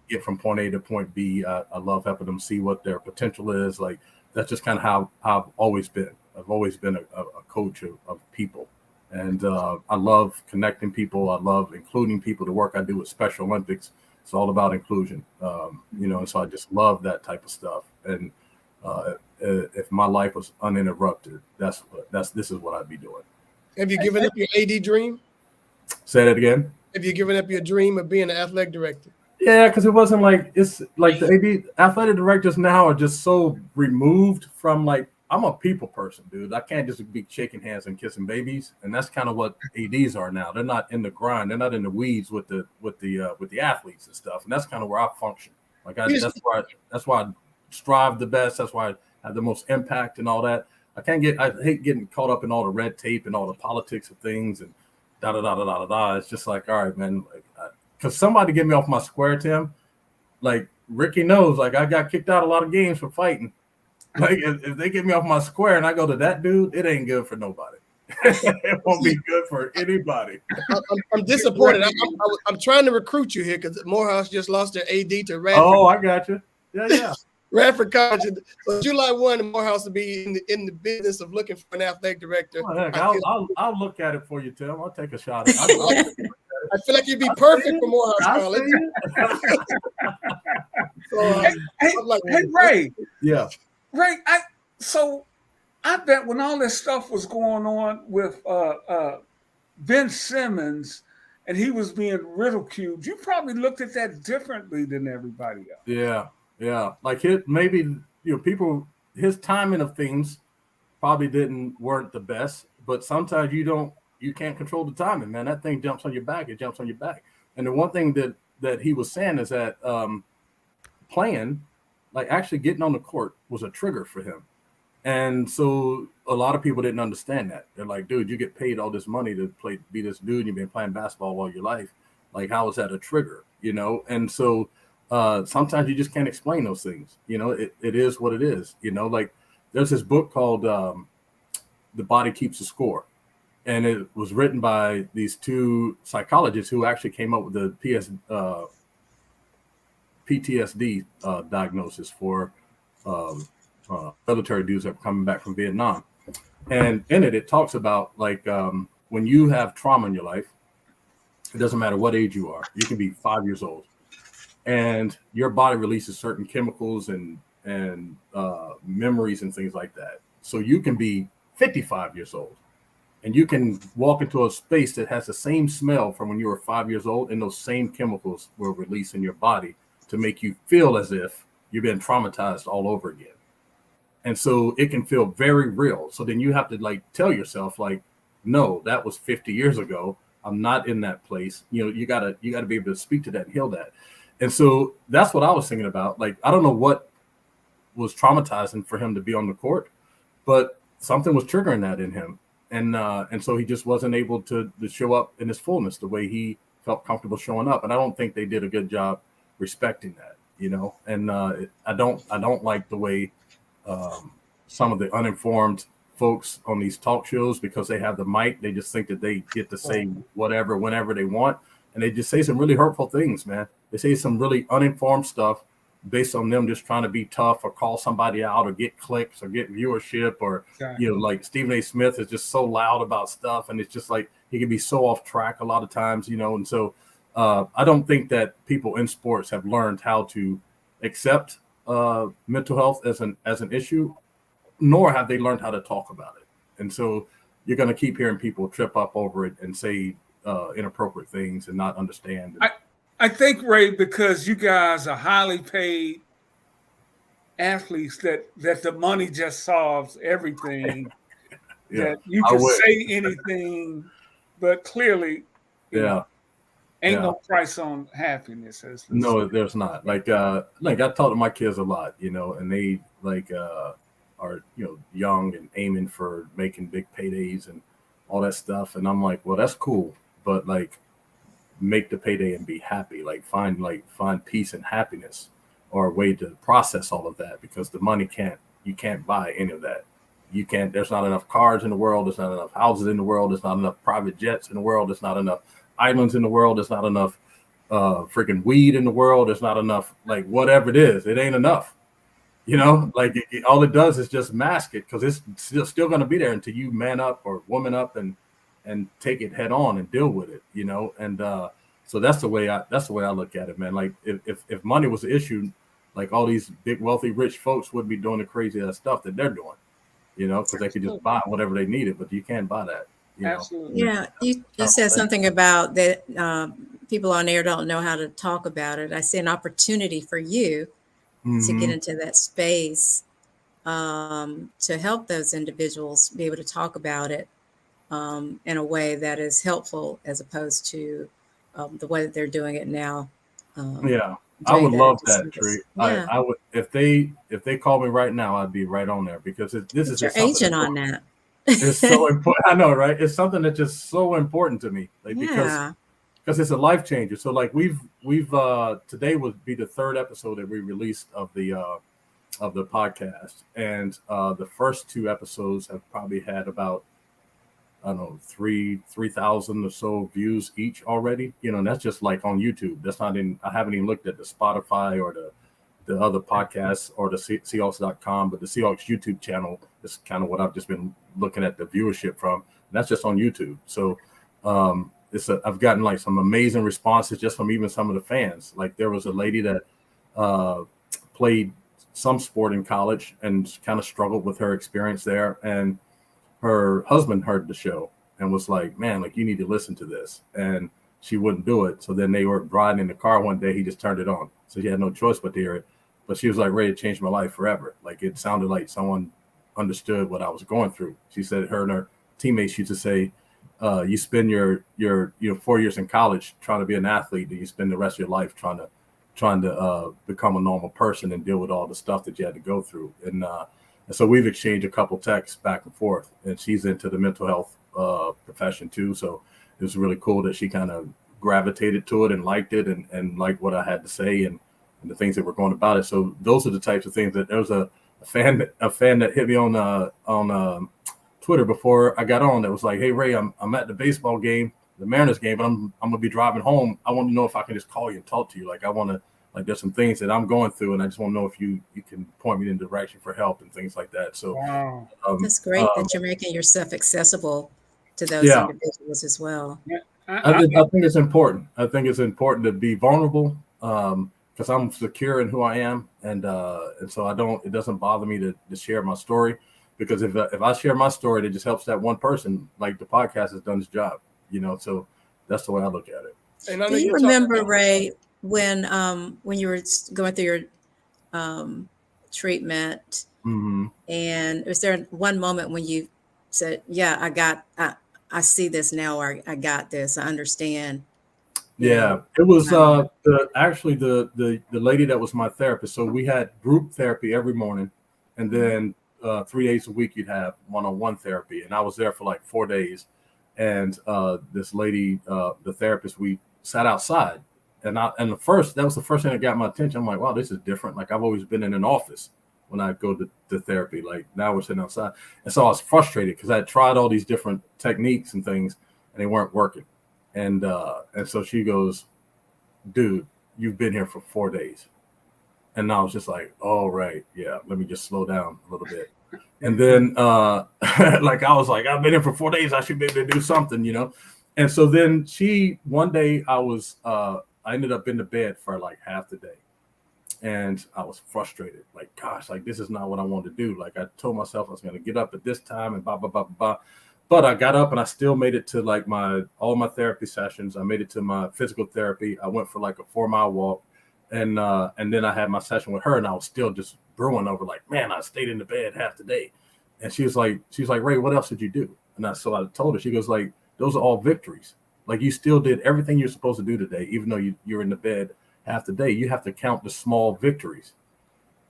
get from point A to point B. I love helping them see what their potential is. Like that's just kind of how I've always been. I've always been a coach of people. And I love connecting people. I love including people. The work I do with Special Olympics, it's all about inclusion. And so I just love that type of stuff. And if my life was uninterrupted, this is what I'd be doing.
Have you given up your AD dream?
Say that again.
Have you given up your dream of being an athletic director?
Yeah, because it wasn't like, it's like the athletic directors now are just so removed from, like, I'm a people person, dude. I can't just be shaking hands and kissing babies, and that's kind of what ADs are now. They're not in the grind. They're not in the weeds with the athletes and stuff, and that's kind of where I function. Like that's why I strive the best. That's why I have the most impact and all that. I hate getting caught up in all the red tape and all the politics of things and da da da da da da. It's just like, all right, man. Because somebody get me off my square, Tim. Like Ricky knows, like I got kicked out a lot of games for fighting. Like if they get me off my square and I go to that dude, it ain't good for nobody. It won't be good for anybody.
I'm disappointed. I'm trying to recruit you here because Morehouse just lost their AD to Radford.
Oh, I got you. Yeah.
Radford College. So July 1, Morehouse will be in the business of looking for an athletic director.
Well, heck, I'll look at it for you, Tim. I'll take a shot at it.
I feel like you'd be perfect for Morehouse College. So,
hey, Ray.
Yeah.
Ray, I bet when all this stuff was going on with Ben Simmons and he was being ridiculed, you probably looked at that differently than everybody else.
Yeah. Like people, his timing of things probably weren't the best, but sometimes you can't control the timing, man. That thing jumps on your back. It jumps on your back. And the one thing that he was saying is that playing, like actually getting on the court was a trigger for him. And so a lot of people didn't understand that. They're like, dude, you get paid all this money to be this dude. You've been playing basketball all your life. Like, how is that a trigger? And so sometimes you just can't explain those things. It is what it is. Like there's this book called The Body Keeps the Score. And it was written by these two psychologists who actually came up with the PTSD diagnosis for military dudes that are coming back from Vietnam. And in it talks about like when you have trauma in your life, it doesn't matter what age you are. You can be 5 years old, and your body releases certain chemicals and memories and things like that. So you can be 55 years old, and you can walk into a space that has the same smell from when you were 5 years old, and those same chemicals will release in your body to make you feel as if you've been traumatized all over again. And so it can feel very real. So then you have to like tell yourself like, no, that was 50 years ago. I'm not in that place. You gotta be able to speak to that and heal that. And so that's what I was thinking about. Like, I don't know what was traumatizing for him to be on the court, but something was triggering that in him. And so he just wasn't able to show up in his fullness the way he felt comfortable showing up. And I don't think they did a good job respecting that, and I don't like the way some of the uninformed folks on these talk shows, because they have the mic, they just think that they get to say whatever, whenever they want. And they just say some really hurtful things, man. They say some really uninformed stuff based on them just trying to be tough or call somebody out or get clicks or get viewership or, like Stephen A. Smith is just so loud about stuff. And it's just like, he can be so off track a lot of times, and so I don't think that people in sports have learned how to accept mental health as an issue, nor have they learned how to talk about it. And so you're going to keep hearing people trip up over it and say inappropriate things and not understand.
I think, Ray, because you guys are highly paid athletes, that the money just solves everything. That you can say anything, but clearly, ain't no price on happiness.
No, there's not. Like I talk to my kids a lot, and they are young and aiming for making big paydays and all that stuff. And I'm like, well, that's cool, but like, make the payday and be happy. Like find peace and happiness, or a way to process all of that, because the money you can't buy any of that. You can't. There's not enough cars in the world. There's not enough houses in the world. There's not enough private jets in the world. There's not enough islands in the world. There's not enough freaking weed in the world. There's not enough, like, whatever it is, it ain't enough. Like all it does is just mask it, because it's still going to be there until you man up or woman up and and take it head on and deal with it, and so that's the way I look at it, man. Like if money was the issue, like all these big wealthy rich folks would be doing the crazy ass stuff that they're doing, because they could just buy whatever they needed, but you can't buy that.
Absolutely.
Yeah, you said something about that people on air don't know how to talk about it. I see an opportunity for you to get into that space to help those individuals be able to talk about it in a way that is helpful as opposed to the way that they're doing it now.
Yeah, I
doing
would
that
love
in
that,
disservice.
Tree.
Yeah,
I would if they call me right now, I'd be right on there because this is
put your
just something
agent on that.
it's so important. I know, right? It's something that's just so important to me, like
Yeah.
because it's a life changer. So like we've today would be the third episode that we released of the podcast, and the first two episodes have probably had about, I don't know, 3,000 or so views each already. And that's just like on YouTube. That's not in. I haven't even looked at the Spotify or the other podcasts or the Seahawks.com, but the Seahawks YouTube channel is kind of what I've just been looking at the viewership from. And that's just on YouTube. So I've gotten like some amazing responses just from even some of the fans. Like there was a lady that played some sport in college and kind of struggled with her experience there, and her husband heard the show and was like, man, like you need to listen to this. And she wouldn't do it. So then they were riding in the car one day, he just turned it on. So she had no choice but to hear it. But she was like, Ray, it changed my life forever. Like it sounded like someone understood what I was going through. She said her and her teammates used to say, you spend your 4 years in college trying to be an athlete, and you spend the rest of your life trying to become a normal person and deal with all the stuff that you had to go through. And so we've exchanged a couple texts back and forth, and she's into the mental health profession too. So it was really cool that she kind of gravitated to it and liked it and liked what I had to say and the things that were going about it. So those are the types of things that there was a fan that hit me on Twitter before I got on that was like, hey Ray, I'm at the baseball game, the Mariners game, but I'm gonna be driving home. I want to know if I can just call you and talk to you. Like I want to, like there's some things that I'm going through, and I just want to know if you can point me in the direction for help and things like that. So
Wow.
That's great that you're making yourself accessible to those
Yeah.
individuals as well.
Yeah.
I think it's important. I think it's important to be vulnerable because I'm secure in who I am, and so it doesn't bother me to share my story, because if I share my story, it just helps that one person. Like the podcast has done its job, So that's the way I look at it.
And I know
Do you
you're
remember, Ray, when you were going through your treatment,
Mm-hmm.
and was there one moment when you said, "Yeah, I see this now, or I got this, I understand"?
Yeah, it was the lady that was my therapist. So we had group therapy every morning, and then 3 days a week you'd have one-on-one therapy. And I was there for like 4 days. And this lady, the therapist, we sat outside, and that was the first thing that got my attention. I'm like, wow, this is different. Like I've always been in an office when I go to therapy. Like now we're sitting outside, and so I was frustrated because I had tried all these different techniques and things, and they weren't working. And so she goes, dude, you've been here for 4 days. And I was just like, oh, right. Yeah. Let me just slow down a little bit. And then like, I was like, I've been here for 4 days. I should be able to do something, And so then one day I ended up in the bed for like half the day. And I was frustrated. Like, gosh, like this is not what I want to do. Like I told myself I was going to get up at this time and blah, blah, blah, blah. But I got up and I still made it to like all my therapy sessions. I made it to my physical therapy. I went for like a 4-mile walk, and then I had my session with her, and I was still just brewing over like, man, I stayed in the bed half the day. And she was like, Ray, what else did you do? And so I told her. She goes like, those are all victories. Like you still did everything you're supposed to do today, even though you're in the bed half the day. You have to count the small victories.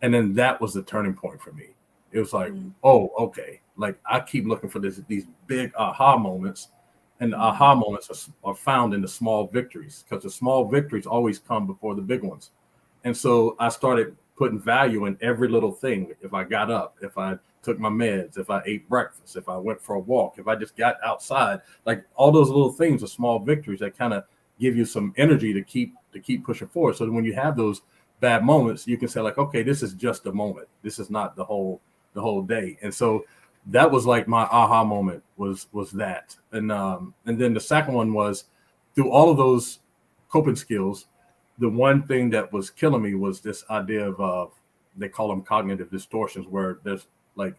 And then that was the turning point for me. It was like, oh, okay. Like I keep looking for these big aha moments, and the aha moments are found in the small victories, because the small victories always come before the big ones. And so I started putting value in every little thing. If I got up, if I took my meds, if I ate breakfast, if I went for a walk, if I just got outside, like all those little things are small victories that kind of give you some energy to keep pushing forward. So that when you have those bad moments, you can say like, okay, this is just a moment. This is not the whole day. And so that was like my aha moment was that. And then the second one was through all of those coping skills, the one thing that was killing me was this idea of they call them cognitive distortions, where there's like,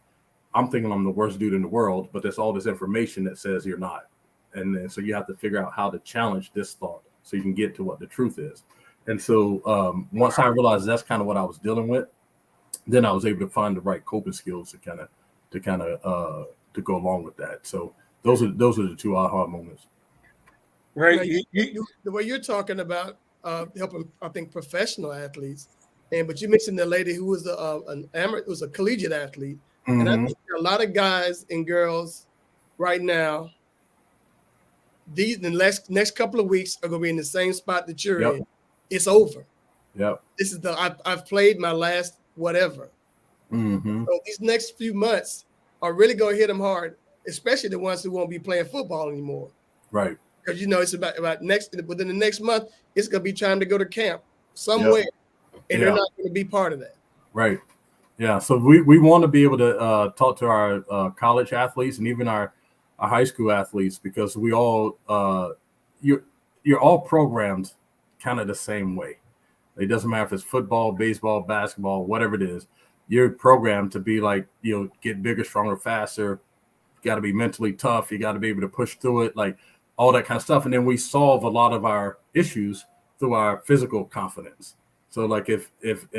I'm thinking I'm the worst dude in the world, but there's all this information that says you're not. And then so you have to figure out how to challenge this thought so you can get to what the truth is. And so once I realized that's kind of what I was dealing with, then I was able to find the right coping skills to go along with that. So those are the two aha moments.
Right.
The way you're talking about helping, I think, professional athletes, but you mentioned the lady who was a collegiate athlete, and I think a lot of guys and girls right now, the next couple of weeks are going to be in the same spot that you're in. It's over.
Yep.
This is I've played my last whatever. So these next few months are really going to hit them hard, especially the ones who won't be playing football anymore.
Right.
Because it's about within the next month, it's going to be time to go to camp somewhere, and they're not going to be part of that.
Right. Yeah. So we want to be able to talk to our college athletes and even our high school athletes, because we all you're all programmed kind of the same way. It doesn't matter if it's football, baseball, basketball, whatever it is. You're programmed to be like, get bigger, stronger, faster. You got to be mentally tough. You got to be able to push through it, like all that kind of stuff. And then we solve a lot of our issues through our physical confidence. So like if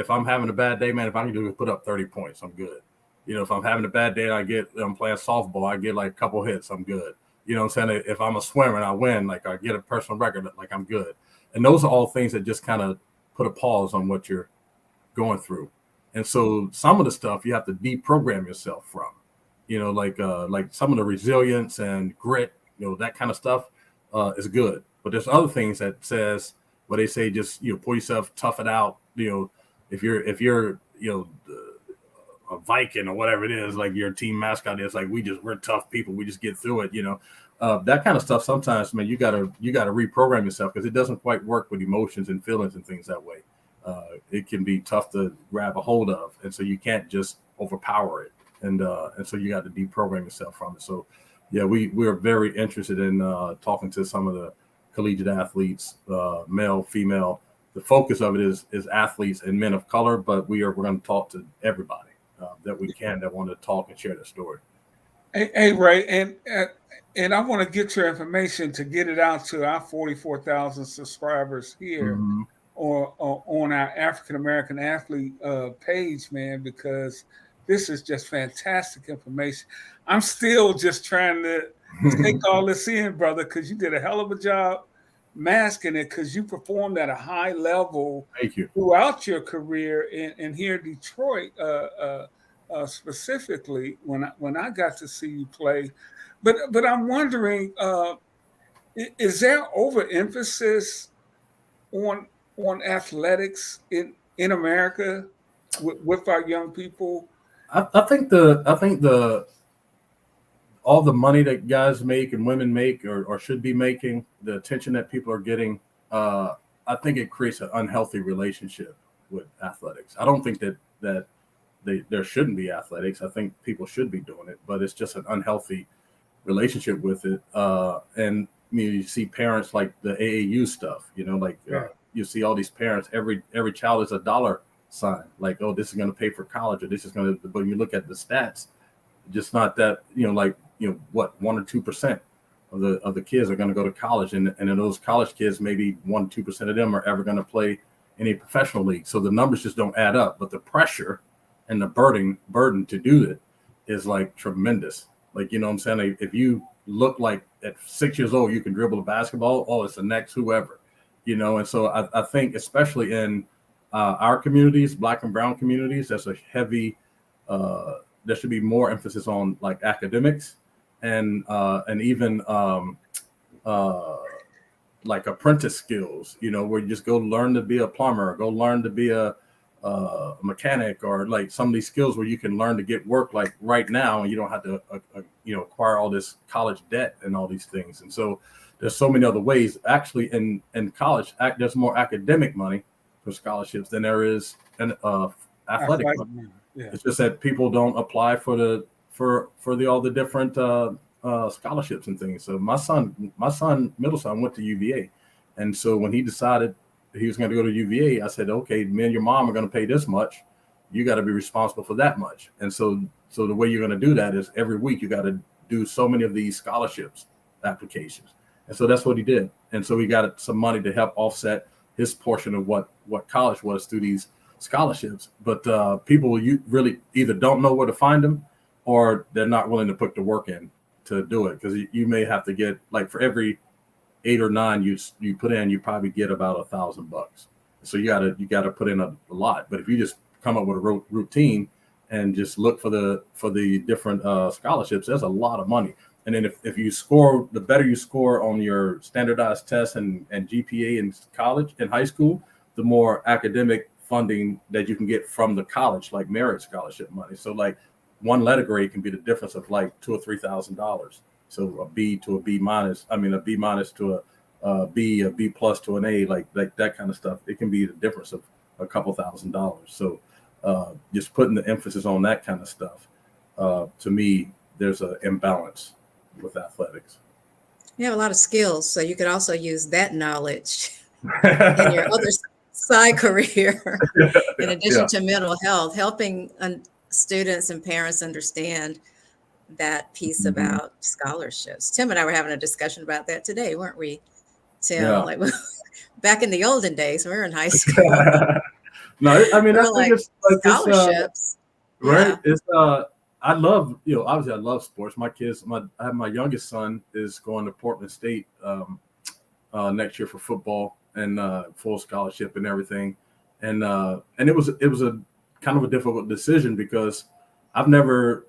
I'm having a bad day, man, if I can do is put up 30 points, I'm good. If I'm having a bad day and I'm playing softball, I get like a couple hits, I'm good. You know what I'm saying? If I'm a swimmer and I win, like I get a personal record, like I'm good. And those are all things that just kind of put a pause on what you're going through. And so some of the stuff you have to deprogram yourself from, like some of the resilience and grit, that kind of stuff is good. But there's other things that says, where they say just, pull yourself, tough it out. If you're a Viking or whatever it is, like your team mascot is, like we're tough people. We just get through it, that kind of stuff. Sometimes, man, you gotta reprogram yourself, because it doesn't quite work with emotions and feelings and things that way. It can be tough to grab a hold of, and so you can't just overpower it. And so you got to deprogram yourself from it. So, yeah, we're very interested in talking to some of the collegiate athletes, male, female. The focus of it is athletes and men of color, but we're going to talk to everybody that we can that want to talk and share their story.
Hey, Ray, and I want to get your information to get it out to our 44,000 subscribers here, or on our African American athlete page, man, because this is just fantastic information. I'm still just trying to take all this in, brother, because you did a hell of a job masking it, because you performed at a high level.
Thank you.
Throughout your career, and here in Detroit, specifically when I got to see you play. But I'm wondering, is there overemphasis on athletics in America with our young people?
I think all the money that guys make and women make or should be making, the attention that people are getting, I think it creates an unhealthy relationship with athletics. I don't think that there shouldn't be athletics. I think people should be doing it, but it's just an unhealthy relationship with it. And you see parents like the AAU stuff, you see all these parents, every child is a dollar sign, like, oh, this is going to pay for college, or this is going to, but you look at the stats, just not that, what, 1 or 2% of the kids are going to go to college. And in those college kids, maybe 1, 2% of them are ever going to play any professional league. So the numbers just don't add up, but the pressure and the burden to do it is like tremendous. Like, what I'm saying? If you look like at 6 years old, you can dribble a basketball, oh, it's the next whoever, and so I think especially in our communities, Black and brown communities, there's a heavy, there should be more emphasis on like academics and even like apprentice skills, where you just go learn to be a plumber, or go learn to be a mechanic, or like some of these skills where you can learn to get work like right now, and you don't have to acquire all this college debt and all these things. And so there's so many other ways. Actually, in college, there's more academic money for scholarships than there is in athletic money. Yeah. It's just that people don't apply for the for all the different scholarships and things. So my middle son went to UVA, and so when he decided he was going to go to UVA, I said, okay, me and your mom are going to pay this much. You got to be responsible for that much. And so the way you're going to do that is every week you got to do so many of these scholarships applications. And so that's what he did. And so he got some money to help offset his portion of what college was through these scholarships. But people really either don't know where to find them, or they're not willing to put the work in to do it. Because you may have to get, like, for every 8 or 9 you put in, you probably get about $1,000. So you gotta put in a lot. But if you just come up with a routine and just look for the different scholarships, there's a lot of money. And then if you score, the better you score on your standardized tests and GPA in college and high school, the more academic funding that you can get from the college, like merit scholarship money. So like one letter grade can be the difference of like $2,000 or $3,000. So a B to a B minus, a B minus to a B plus to an A, like that kind of stuff. It can be the difference of a couple $1,000s. So just putting the emphasis on that kind of stuff, to me, there's an imbalance with athletics.
You have a lot of skills, so you could also use that knowledge in your other side career, in addition to mental health, helping students and parents understand that piece about scholarships. Tim and I were having a discussion about that today, weren't we, Tim?
Yeah.
Like back in the olden days, we were in high school.
No, I mean,
we
I
like
think it's like
scholarships,
right? Yeah. It's I love, obviously I love sports. My kids, I have my youngest son is going to Portland State next year for football and full scholarship and everything. And it was a kind of a difficult decision because I've never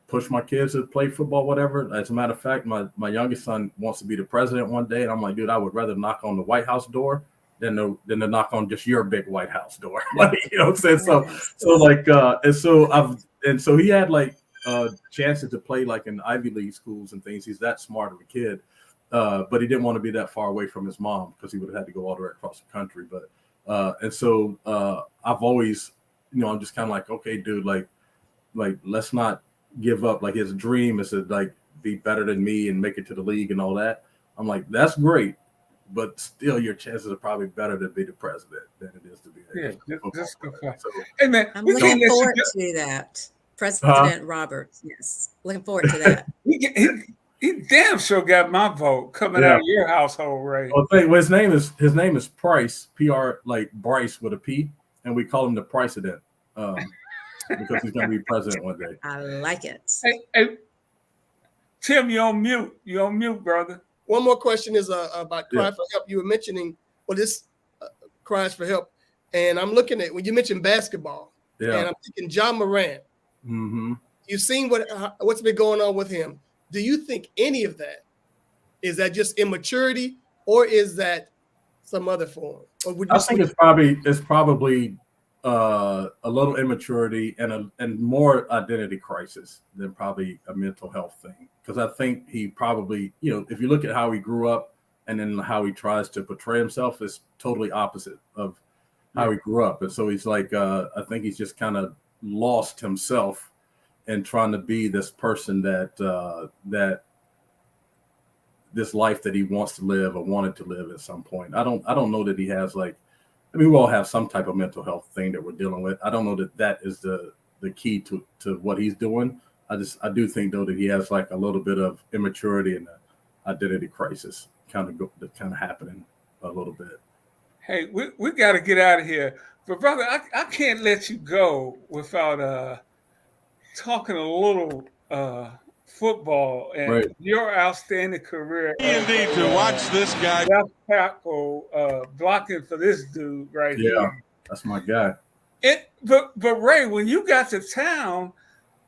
pushed my kids to play football, whatever. As a matter of fact, my youngest son wants to be the president one day. And I'm like, dude, I would rather knock on the White House door than to knock on just your big White House door. Like, you know what I'm saying? So he had like chances to play like in Ivy League schools and things. He's that smart of a kid. But he didn't want to be that far away from his mom because he would have had to go all the way across the country. But I've always, I'm just kind of like, okay, dude, like let's not give up. Like his dream is to like be better than me and make it to the league and all that. I'm like, that's great, but still your chances are probably better to be the president than it is to be
that's good. So, hey man,
I'm looking forward to that. President Roberts, yes, looking forward to that.
He damn sure got my vote coming out of your household, Ray.
Well, his name is Price, PR, like Bryce with a P, and we call him the President because he's going to be president one day.
I like it.
Hey, Tim, you're on mute. You're on mute, brother.
One more question is about cry for help. You were mentioning, this cries for help, and I'm looking at when you mentioned basketball, and I'm thinking John Morant.
Mm-hmm.
You've seen what's been going on with him. Do you think any of that is that just immaturity, or is that some other form? Or
I think it's probably a little immaturity and more identity crisis than probably a mental health thing. Because I think he probably, if you look at how he grew up and then how he tries to portray himself, is totally opposite of how he grew up. And so he's like, I think he's just kind of lost himself and trying to be this person that this life that he wants to live or wanted to live at some point. I don't know that he has we all have some type of mental health thing that we're dealing with. I don't know that is the key to what he's doing. I do think though that he has like a little bit of immaturity and identity crisis kind of happening a little bit.
Hey, we got to get out of here, but brother, I can't let you go without talking a little football and your outstanding career.
Indeed, to watch this guy.
Left tackle blocking for this dude right here.
Yeah, that's my guy.
But Ray, when you got to town,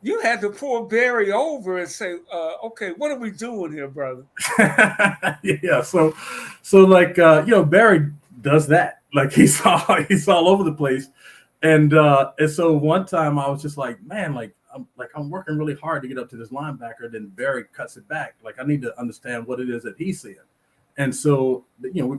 you had to pull Barry over and say, okay, what are we doing here, brother?
Yeah, so like Barry does that. Like he's all over the place. And so one time I was just like, man, I'm working really hard to get up to this linebacker. Then Barry cuts it back. Like I need to understand what it is that he's seeing. And so,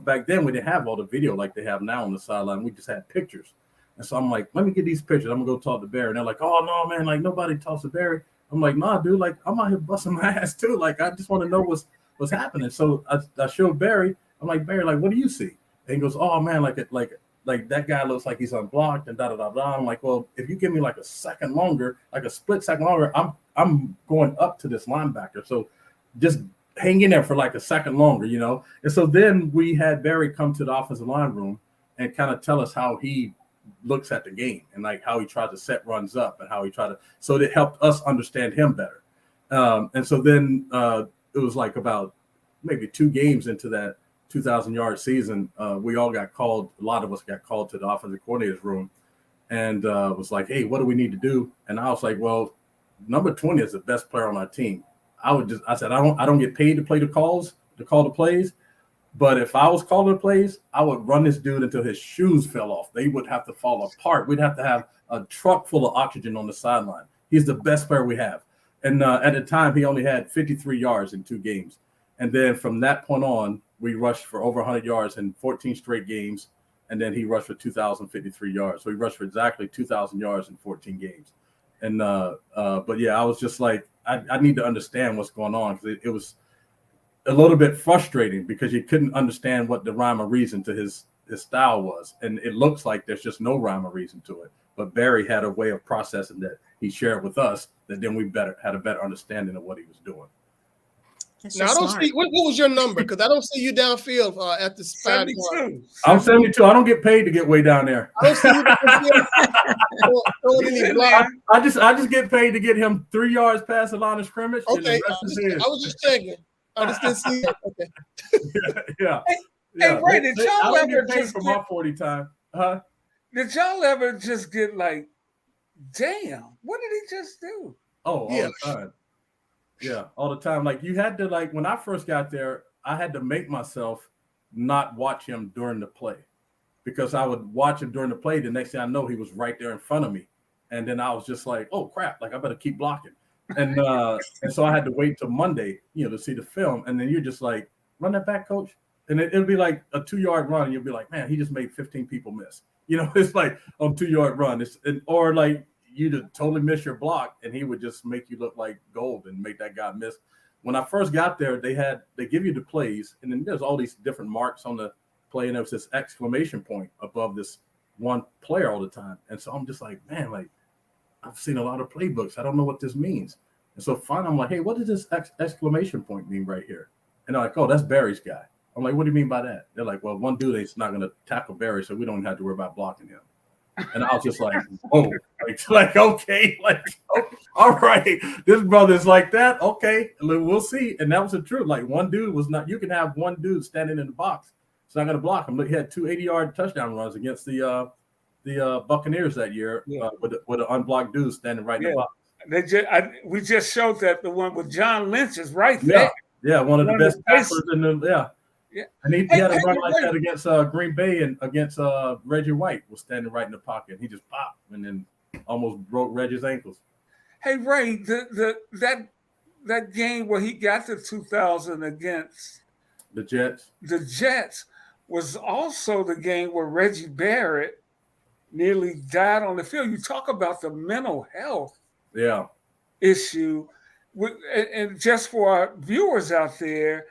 back then we didn't have all the video like they have now on the sideline. We just had pictures. And so I'm like, let me get these pictures. I'm gonna go talk to Barry. And they're like, oh no, man, like nobody talks to Barry. I'm like, nah, dude, like I'm out here busting my ass too. Like I just want to know what's happening. So I showed Barry. I'm like, Barry, like, what do you see? And he goes, oh man, like that guy looks like he's unblocked and da da da da. I'm like, well, if you give me like a second longer, like a split second longer, I'm going up to this linebacker. So just hang in there for like a second longer, you know. And so then we had Barry come to the offensive line room and kind of tell us how he looks at the game and like how he tried to set runs up and how he tried to. So it helped us understand him better. And so then it was like about maybe 2 games into that 2,000-yard season, we all got called. A lot of us got called to the offensive coordinator's room, and was like, "Hey, what do we need to do?" And I was like, "Well, number 20 is the best player on our team." I said, I don't get paid to play to call the plays, but if I was calling the plays, I would run this dude until his shoes fell off. They would have to fall apart. We'd have to have a truck full of oxygen on the sideline. He's the best player we have. And at the time, he only had 53 yards in 2 games. And then from that point on, we rushed for over 100 yards in 14 straight games. And then he rushed for 2,053 yards. So he rushed for exactly 2,000 yards in 14 games. And but yeah, I was just like, I need to understand what's going on, because it was a little bit frustrating because you couldn't understand what the rhyme or reason to his style was. And it looks like there's just no rhyme or reason to it. But Barry had a way of processing that he shared with us that then we had a better understanding of what he was doing.
Now, I don't see what was your number, because I don't see you downfield at the
72.
I'm 72. I don't get paid to get way down there.
I don't see you downfield throwing any block.
I just get paid to get him 3 yards past the line of scrimmage.
Okay, I was just checking. I just didn't see it. Okay.
Yeah.
Hey, Ray, did y'all ever
just for my 40 time? Huh?
Did y'all ever just get like, damn, what did he just do?
Oh, all the time. Yeah, all the time. Like you had to, like when I first got there, I had to make myself not watch him during the play, because I would watch him during the play. The next thing I know, he was right there in front of me. And then I was just like, oh crap, like I better keep blocking. And so I had to wait till Monday, to see the film. And then you're just like, run that back, coach. And it'll be like a 2-yard run. And you'll be like, man, he just made 15 people miss. It's like on 2-yard run. Or like you'd totally miss your block, and he would just make you look like gold and make that guy miss. When I first got there, they give you the plays, and then there's all these different marks on the play, and there was this exclamation point above this one player all the time. And so I'm just like, man, like I've seen a lot of playbooks. I don't know what this means. And so finally I'm like, hey, what does this exclamation point mean right here? And they're like, oh, that's Barry's guy. I'm like, what do you mean by that? They're like, well, one dude is not going to tackle Barry, so we don't have to worry about blocking him. And I was just like, oh, like okay, like, oh, all right, this brother's like that. Okay, we'll see. And that was the truth. Like one dude was not. You can have one dude standing in the box. It's not going to block him. Look, he had 2 80-yard touchdown runs against the Buccaneers that year with an unblocked dude standing right in the box.
We just showed that the one with John Lynch is right there.
Yeah, one of the best tacklers in the Yeah. And he had a run like that against Green Bay, and against Reggie White was standing right in the pocket. He just popped and then almost broke Reggie's ankles.
Hey Ray, that game where he got the 2,000 against
the Jets
was also the game where Reggie Barrett nearly died on the field. You talk about the mental health issue. And just for our viewers out there,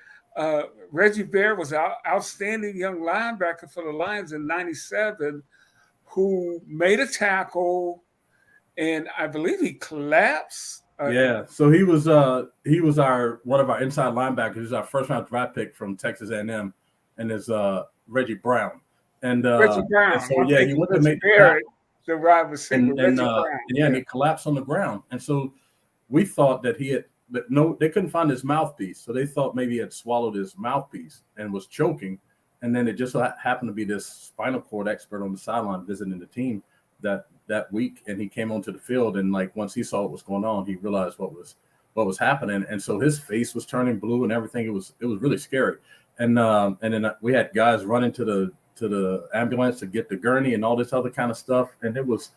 Reggie Barrett was an outstanding young linebacker for the Lions in '97, who made a tackle, and I believe he collapsed.
So he was one of our inside linebackers. He was our first-round draft pick from Texas A&M, and is Reggie Brown. And
Reggie Brown.
And so he went to make
the wide receiver.
And he collapsed on the ground. And so we thought that he had. But no, they couldn't find his mouthpiece. So they thought maybe he had swallowed his mouthpiece and was choking. And then it just happened to be this spinal cord expert on the sideline visiting the team that week. And he came onto the field. And like, once he saw what was going on, he realized what was happening. And so his face was turning blue and everything. It was really scary. And then we had guys running to the ambulance to get the gurney and all this other kind of stuff. And it was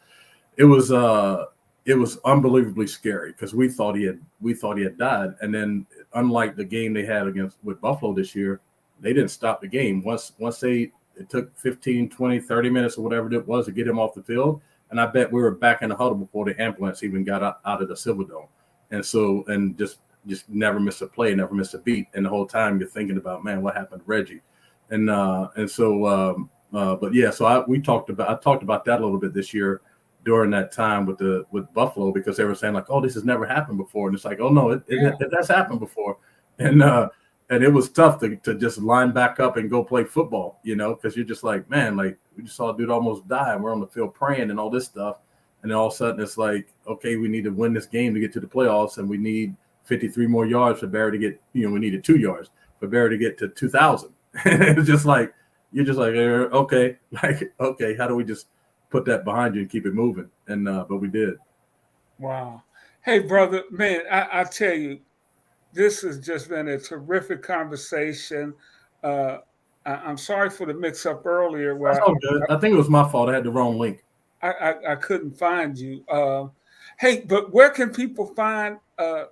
unbelievably scary, because we thought he had died. And then, unlike the game they had with Buffalo this year, they didn't stop the game. Once they it took 15, 20, 30 minutes or whatever it was to get him off the field. And I bet we were back in the huddle before the ambulance even got out of the Silverdome. And so, and just never missed a play, never missed a beat. And the whole time you're thinking about, man, what happened to Reggie? And so, but yeah, so I talked about that a little bit this year during that time with Buffalo, because they were saying like, oh, this has never happened before. And it's like, oh no, it has happened before. And it was tough to just line back up and go play football, because you're just like, man, like we just saw a dude almost die and we're on the field praying and all this stuff. And then all of a sudden it's like, okay, we need to win this game to get to the playoffs, and we need 53 more yards for Barry to get, we needed 2 yards for Barry to get to 2,000. It's just like, you're just like, okay, how do we just put that behind you and keep it moving? And but we did.
Wow. Hey, brother, man, I tell you, this has just been a terrific conversation. I'm sorry for the mix-up earlier.
That's all good. I think it was my fault. I had the wrong link.
I couldn't find you. Hey, but where can people find the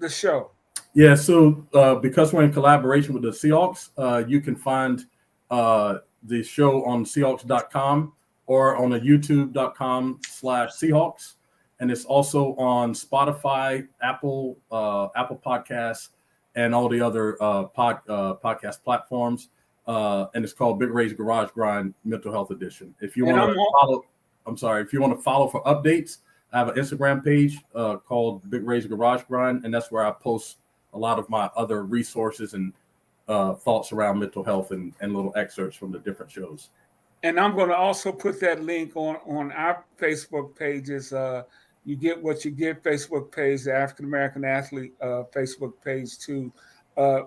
show?
Yeah, so because we're in collaboration with the Seahawks, you can find the show on Seahawks.com or on the YouTube.com/Seahawks. And it's also on Spotify, Apple Podcasts, and all the other podcast platforms. And it's called Big Ray's Garage Grind Mental Health Edition. If you want to follow for updates, I have an Instagram page called Big Ray's Garage Grind, and that's where I post a lot of my other resources and thoughts around mental health and little excerpts from the different shows.
And I'm going to also put that link on our Facebook pages. You Get What You Get Facebook page, the African American Athlete Facebook page too,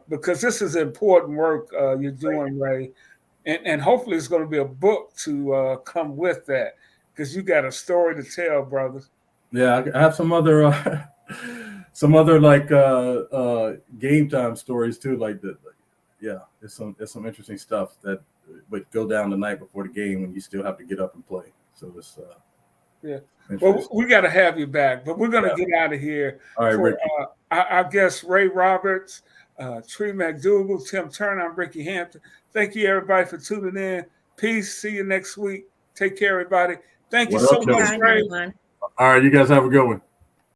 because this is important work you're doing, Ray, and hopefully it's going to be a book to come with that, because you got a story to tell, brother.
Yeah, I have some other like game time stories too, like that. Yeah, it's some interesting stuff that would go down the night before the game, and you still have to get up and play. So it's
yeah. Well, we got to have you back, but we're going to get out of here.
All right, Ricky.
Our guest, Ray Roberts, Tree McDougal, Tim Turner, I'm Rickey Hampton. Thank you, everybody, for tuning in. Peace. See you next week. Take care, everybody. Thank you so much, Ray.
All right, you guys have a good one.